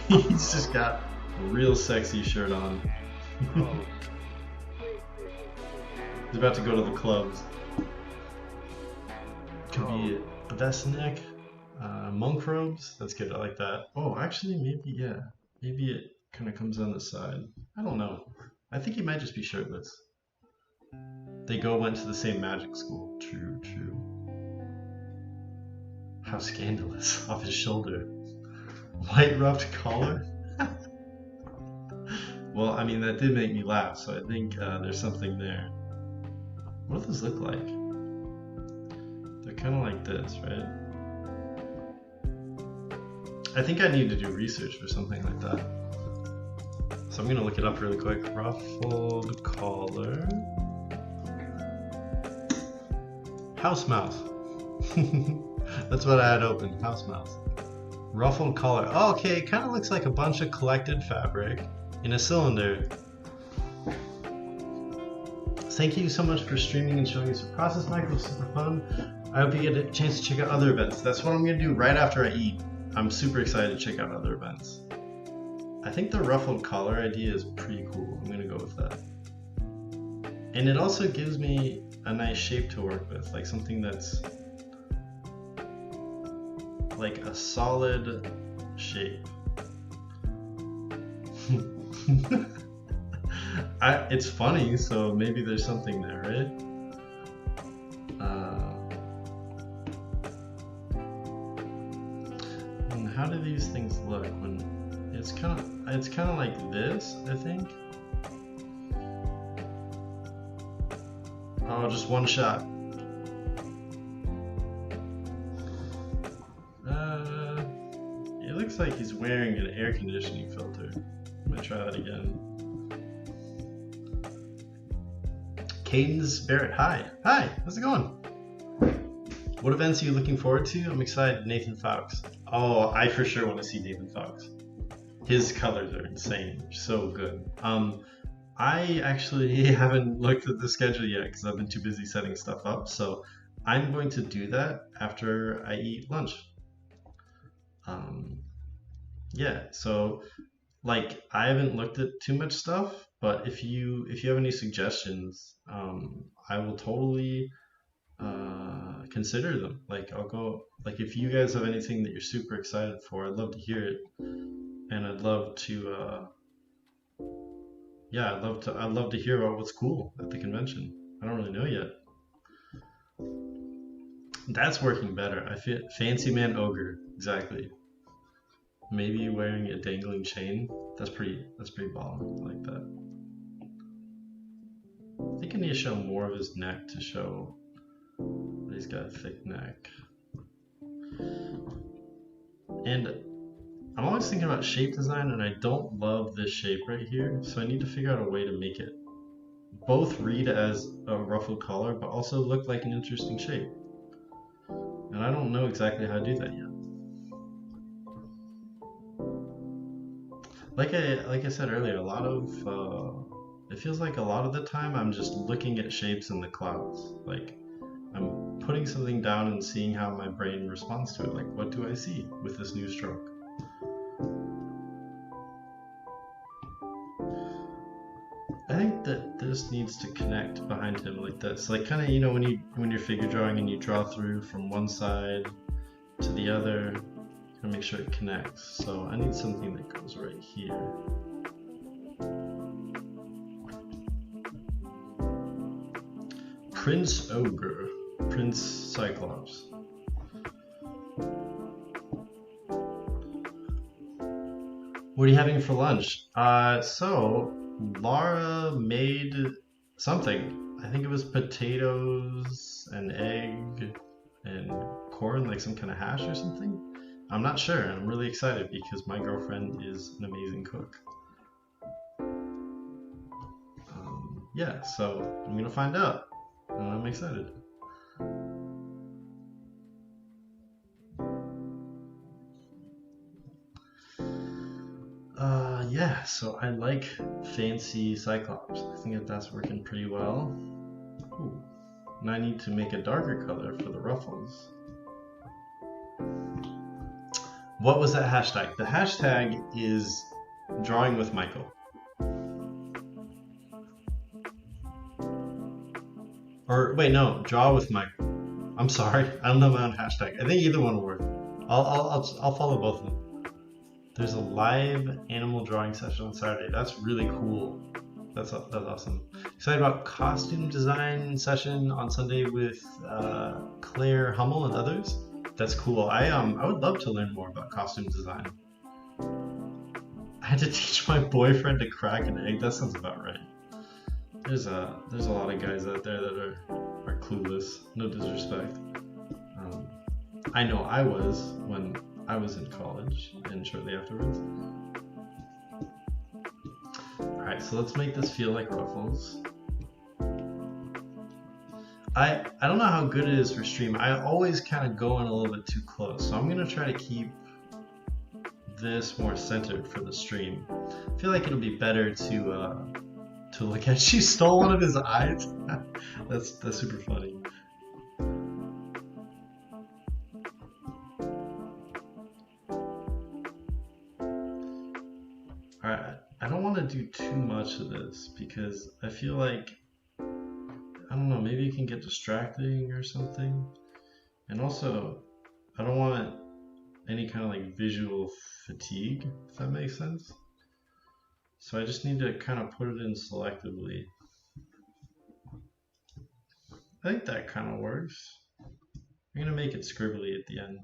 He's just got a real sexy shirt on. He's about to go to the clubs. Could be a vest neck. Monk robes. That's good. I like that. Oh, actually, maybe, yeah. Maybe it kind of comes on the side. I don't know. I think he might just be shirtless. They went to the same magic school. True. How scandalous. Off his shoulder. White ruffed collar? Well, I mean, that did make me laugh, so I think there's something there. What do those look like? They're kind of like this, right? I think I need to do research for something like that. So I'm going to look it up really quick. Ruffled collar. House mouse. That's what I had open. House mouse. Ruffled collar. Oh, okay, it kind of looks like a bunch of collected fabric in a cylinder. Thank you so much for streaming and showing us the process, Michael. It was super fun. I hope you get a chance to check out other events. That's what I'm going to do right after I eat. I'm super excited to check out other events. I think the ruffled collar idea is pretty cool. I'm going to go with that. And it also gives me a nice shape to work with, like something that's like a solid shape. It's funny, so maybe there's something there, right? And how do these things look when it's kind of like this, I think. Oh, just one shot. looks like he's wearing an air conditioning filter. I'm gonna try that again. Cadence Barrett, hi. Hi, how's it going? What events are you looking forward to? I'm excited. Nathan Fowkes. Oh, I for sure want to see Nathan Fowkes. His colors are insane. They're so good. I actually haven't looked at the schedule yet because I've been too busy setting stuff up. So I'm going to do that after I eat lunch. Yeah, so like I haven't looked at too much stuff, but if you have any suggestions, I will totally consider them. Like I'll go, like if you guys have anything that you're super excited for, I'd love to hear it, and I'd love to yeah, I'd love to hear about what's cool at the convention. I don't really know yet. That's working better. I feel Fancy Man Ogre, exactly. Maybe wearing a dangling chain. That's pretty baller. I like that. I think I need to show more of his neck to show that he's got a thick neck. And I'm always thinking about shape design, and I don't love this shape right here, so I need to figure out a way to make it both read as a ruffled collar, but also look like an interesting shape. And I don't know exactly how to do that yet. Like I said earlier, it feels like a lot of the time I'm just looking at shapes in the clouds. Like I'm putting something down and seeing how my brain responds to it. Like, what do I see with this new stroke? I think that this needs to connect behind him like this. Like kind of, you know, when you're figure drawing and you draw through from one side to the other, and make sure it connects. So I need something that goes right here. Prince Ogre, Prince Cyclops. What are you having for lunch? So Laura made something. I think it was potatoes and egg and corn, like some kind of hash or something. I'm not sure. I'm really excited because my girlfriend is an amazing cook. Yeah, so I'm gonna find out, and I'm excited. Yeah, so I like Fancy Cyclops. I think that that's working pretty well. Ooh. And I need to make a darker color for the ruffles. What was that hashtag? The hashtag is Drawing with Michael. Or wait, no, Draw with Michael. I'm sorry, I don't know my own hashtag. I think either one will work. I'll follow both of them. There's a live animal drawing session on Saturday. That's really cool. That's awesome. Excited about costume design session on Sunday with Claire Hummel and others. That's cool. I would love to learn more about costume design. I had to teach my boyfriend to crack an egg. That sounds about right. There's a lot of guys out there that are clueless. No disrespect. I know I was when I was in college and shortly afterwards. Alright, so let's make this feel like ruffles. I don't know how good it is for stream. I always kind of go in a little bit too close, so I'm going to try to keep this more centered for the stream. I feel like it'll be better to look at. She stole one of his eyes. That's super funny. Alright, I don't want to do too much of this because I feel like, I don't know, maybe it can get distracting or something. And also, I don't want any kind of like visual fatigue, if that makes sense. So I just need to kind of put it in selectively. I think that kind of works. I'm going to make it scribbly at the end.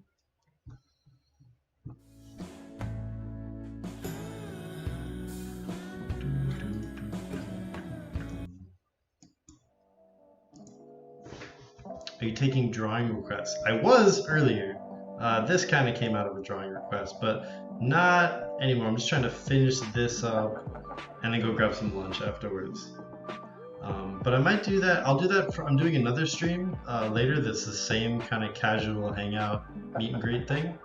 Are you taking drawing requests? I was earlier. This kind of came out of a drawing request, but not anymore. I'm just trying to finish this up and then go grab some lunch afterwards. But I might do that. I'll do that. I'm doing another stream later that's the same kind of casual hangout meet and greet thing,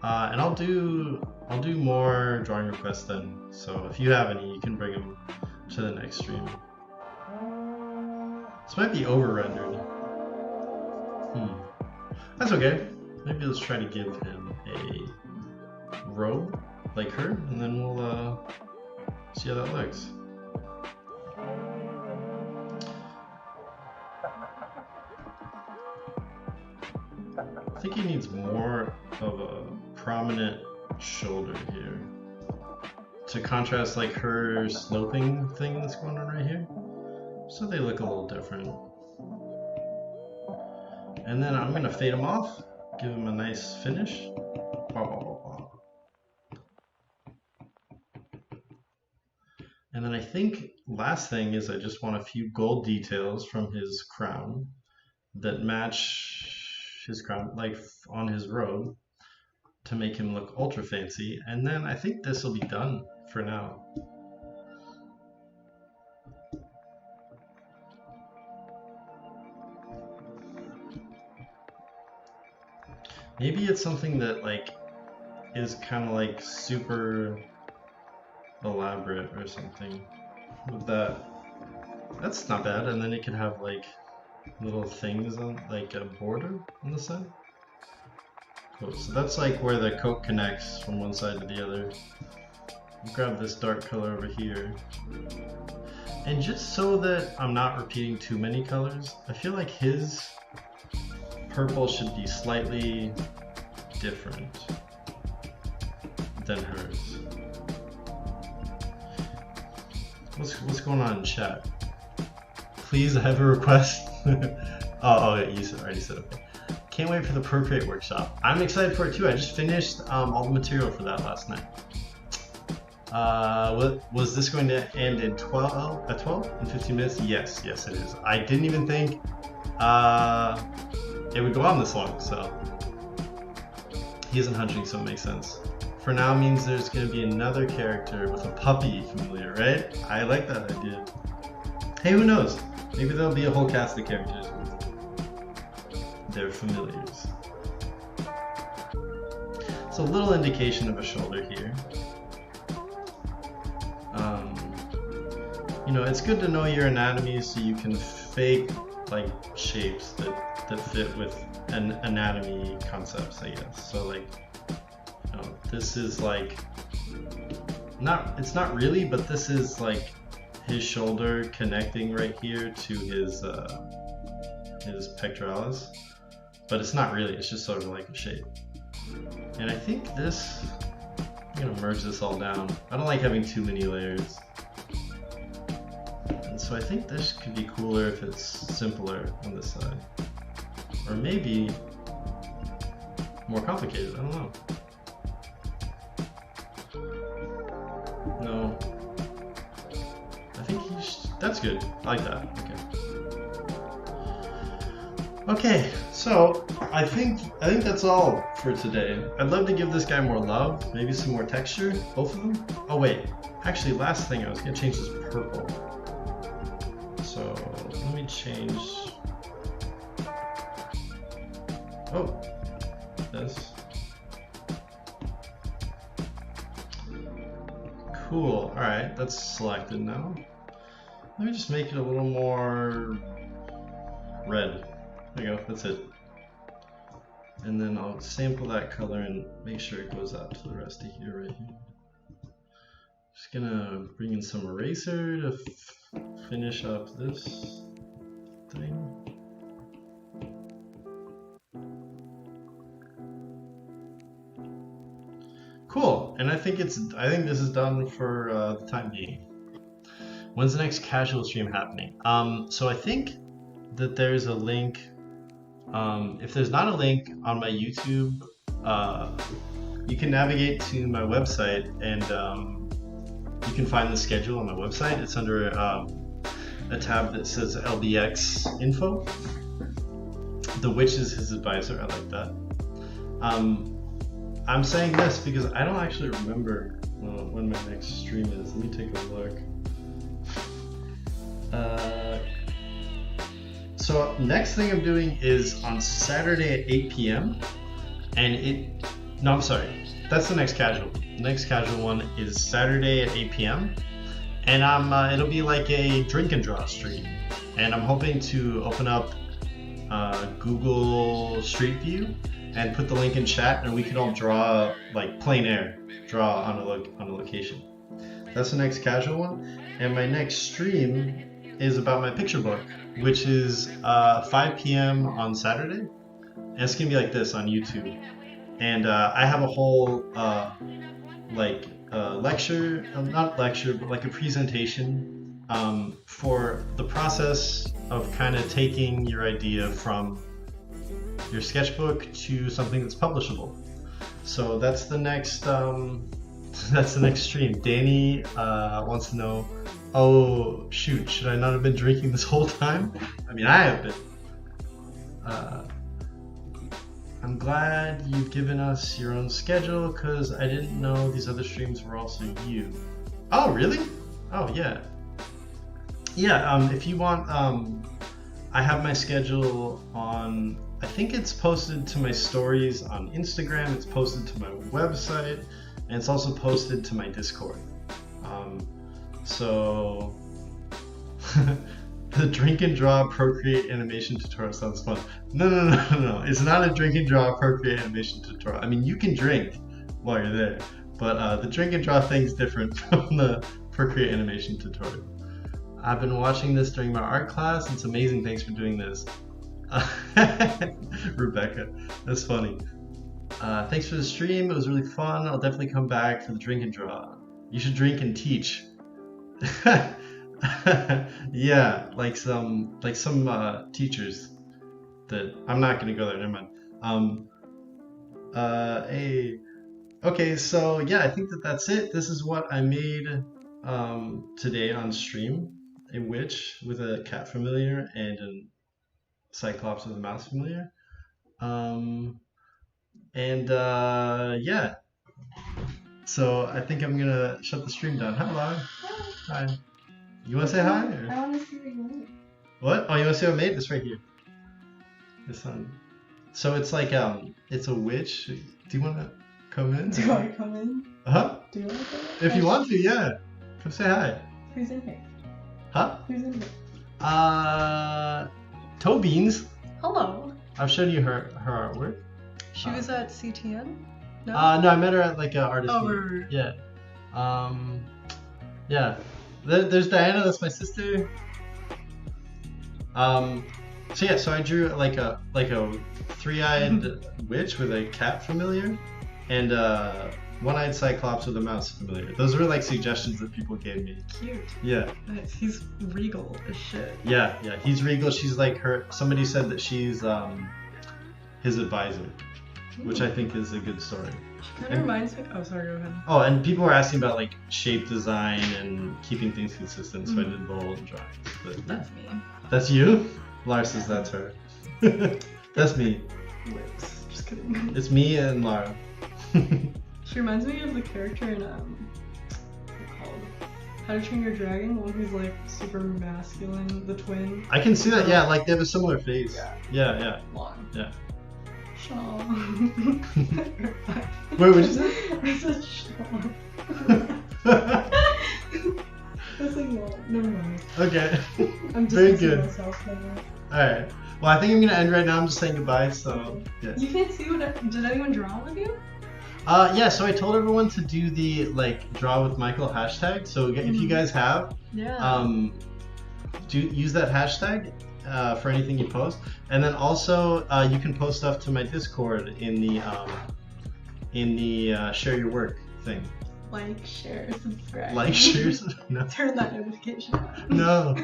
and I'll do more drawing requests then. So if you have any, you can bring them to the next stream. This might be over rendered. That's okay. Maybe let's try to give him a robe like her, and then we'll see how that looks. I think he needs more of a prominent shoulder here to contrast like her sloping thing that's going on right here, so they look a little different. And then I'm gonna fade him off, give him a nice finish. And then I think last thing is I just want a few gold details from his crown that match his crown, like on his robe, to make him look ultra fancy. And then I think this will be done for now. Maybe it's something that like is kind of like super elaborate or something with that. That's not bad. And then it could have like little things on, like a border on the side. Cool. So that's like where the coat connects from one side to the other. I'll grab this dark color over here. And just so that I'm not repeating too many colors, I feel like his purple should be slightly different than hers. What's going on in chat? Please, I have a request. oh, you already said okay. Can't wait for the Procreate workshop. I'm excited for it too. I just finished all the material for that last night. Was this going to end in 12 in 15 minutes? Yes, it is. I didn't even think it would go on this long, so he isn't hunting, so it makes sense. For now means there's going to be another character with a puppy familiar, right? I like that idea. Hey, who knows? Maybe there'll be a whole cast of characters with their familiars. So a little indication of a shoulder here. You know, it's good to know your anatomy so you can fake like shapes that fit with an anatomy concepts, I guess. So like, you know, this is like it's not really, but this is like his shoulder connecting right here to his pectoralis, but it's not really, it's just sort of like a shape. And I think this, I'm gonna merge this all down. I don't like having too many layers. And so I think this could be cooler if it's simpler on this side. Or maybe more complicated, I don't know. No. I think that's good. I like that. Okay, so I think that's all for today. I'd love to give this guy more love, maybe some more texture, both of them. Oh wait, actually last thing, I was gonna change this purple. So let me change. Oh, this. Cool. All right, that's selected now. Let me just make it a little more red. There you go, that's it. And then I'll sample that color and make sure it goes out to the rest of here right here. Just gonna bring in some eraser to finish up this thing. Cool, and I think this is done for the time being. When's the next casual stream happening? So I think that there's a link. If there's not a link on my YouTube, you can navigate to my website and you can find the schedule on my website. It's under a tab that says LBX info. The Witch is his advisor, I like that. I'm saying this because I don't actually remember when my next stream is. Let me take a look. So next thing I'm doing is on Saturday at 8 p.m. No, I'm sorry. That's the next casual. The next casual one is Saturday at 8 p.m. And it'll be like a drink and draw stream. And I'm hoping to open up Google Street View and put the link in chat, and we could all draw like plein air, draw on a location. That's the next casual one. And my next stream is about my picture book, which is 5 p.m. on Saturday. And it's gonna be like this on YouTube. And I have a whole lecture, not lecture, but like a presentation for the process of kind of taking your idea from your sketchbook to something that's publishable. So that's the next stream. Danny wants to know, oh shoot, should I not have been drinking this whole time? I mean, I have been. I'm glad you've given us your own schedule because I didn't know these other streams were also you. Oh, really? Oh, yeah. Yeah, if you want, I have my schedule on, I think it's posted to my stories on Instagram, it's posted to my website, and it's also posted to my Discord. So, the drink and draw procreate animation tutorial sounds fun. No. It's not a drink and draw procreate animation tutorial. I mean, you can drink while you're there, but the drink and draw thing's different from the procreate animation tutorial. I've been watching this during my art class. It's amazing. Thanks for doing this. Rebecca, that's funny. Thanks for the stream. It was really fun. I'll definitely come back for the drink and draw. You should drink and teach. Yeah, like some teachers that I'm not gonna go there. Never mind. Okay, so yeah, I think that's it. This is what I made today on stream: a witch with a cat familiar and a cyclops with a mouse familiar. Yeah. So I think I'm gonna shut the stream down. Hello. Hi. You wanna say hi? Or? I want to see what you made. What? Oh, you wanna see what I made? It's right here. This one. So it's like it's a witch. Do you wanna come in? Do I come in? Huh? Do you want to come in? If you want to, yeah. Come say hi. Who's in here? Huh? Who's in here? Toe Beans. Hello. I've shown you her artwork. She was at CTN? No? No, I met her at like an artist meet. Right. Yeah. Yeah. There's Diana, that's my sister. So yeah, so I drew like a three-eyed witch with a cat familiar and one-eyed cyclops with a mouse familiar. Those were like suggestions that people gave me. Cute. Yeah. Nice. He's regal as shit. Yeah, he's regal. She's like somebody said that she's his advisor, which I think is a good story. She kind of reminds me. Oh, sorry, go ahead. Oh, and people were asking about like shape design and keeping things consistent, so I did bold drawings. But That's me. that's you? Lara says that's her. That's me. Lips. Just kidding. It's me and Lara. She reminds me of the character in what's it called? How to Train Your Dragon, the one who's like super masculine, the twin. I can see that. Yeah, like they have a similar face. Yeah. Yeah. Long. Yeah. Shaw. Wait, what'd you say? I said Shaw. That's like long. Never mind. Okay. I'm just Very good. myself now. Alright. Well, I think I'm gonna end right now. I'm just saying goodbye, so yeah. You can't see did anyone draw with you? Yeah, so I told everyone to do the like draw with Michael hashtag. So if you guys have, use that hashtag for anything you post, and then also you can post stuff to my Discord in the share your work thing. Like, share, subscribe. Like, share, no. Turn that notification on. No.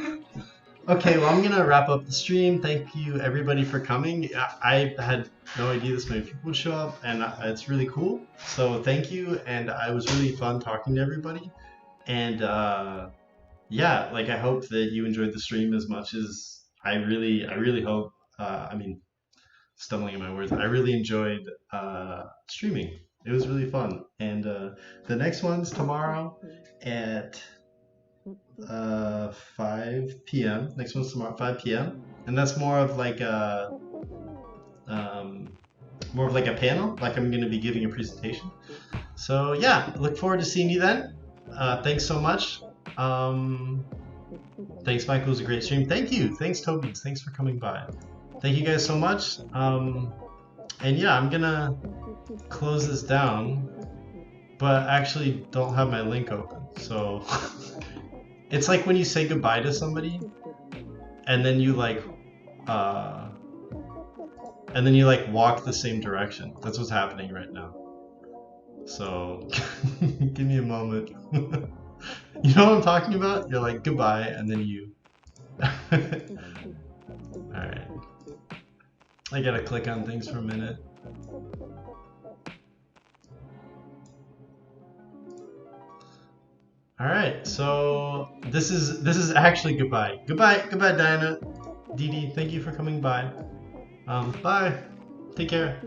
Okay, well, I'm gonna wrap up the stream. Thank you everybody for coming. I had no idea this many people would show up, and it's really cool. So thank you, and it was really fun talking to everybody. And yeah, like I hope that you enjoyed the stream as much as I really hope. I mean, stumbling in my words. I really enjoyed streaming. It was really fun. And the next one's tomorrow at 5 p.m. Next one's tomorrow at 5 p.m. And that's more of like a panel. Like I'm going to be giving a presentation. So yeah, look forward to seeing you then. Thanks so much. Thanks, Michael. It was a great stream. Thank you. Thanks, Toby. Thanks for coming by. Thank you guys so much. And yeah, I'm gonna close this down, but I actually don't have my link open. So it's like when you say goodbye to somebody, and then you like walk the same direction. That's what's happening right now. So give me a moment. You know what I'm talking about? You're like goodbye, and then you. Alright. I gotta click on things for a minute. Alright, so this is actually goodbye. Goodbye, Diana. Dee Dee, thank you for coming by. Bye. Take care.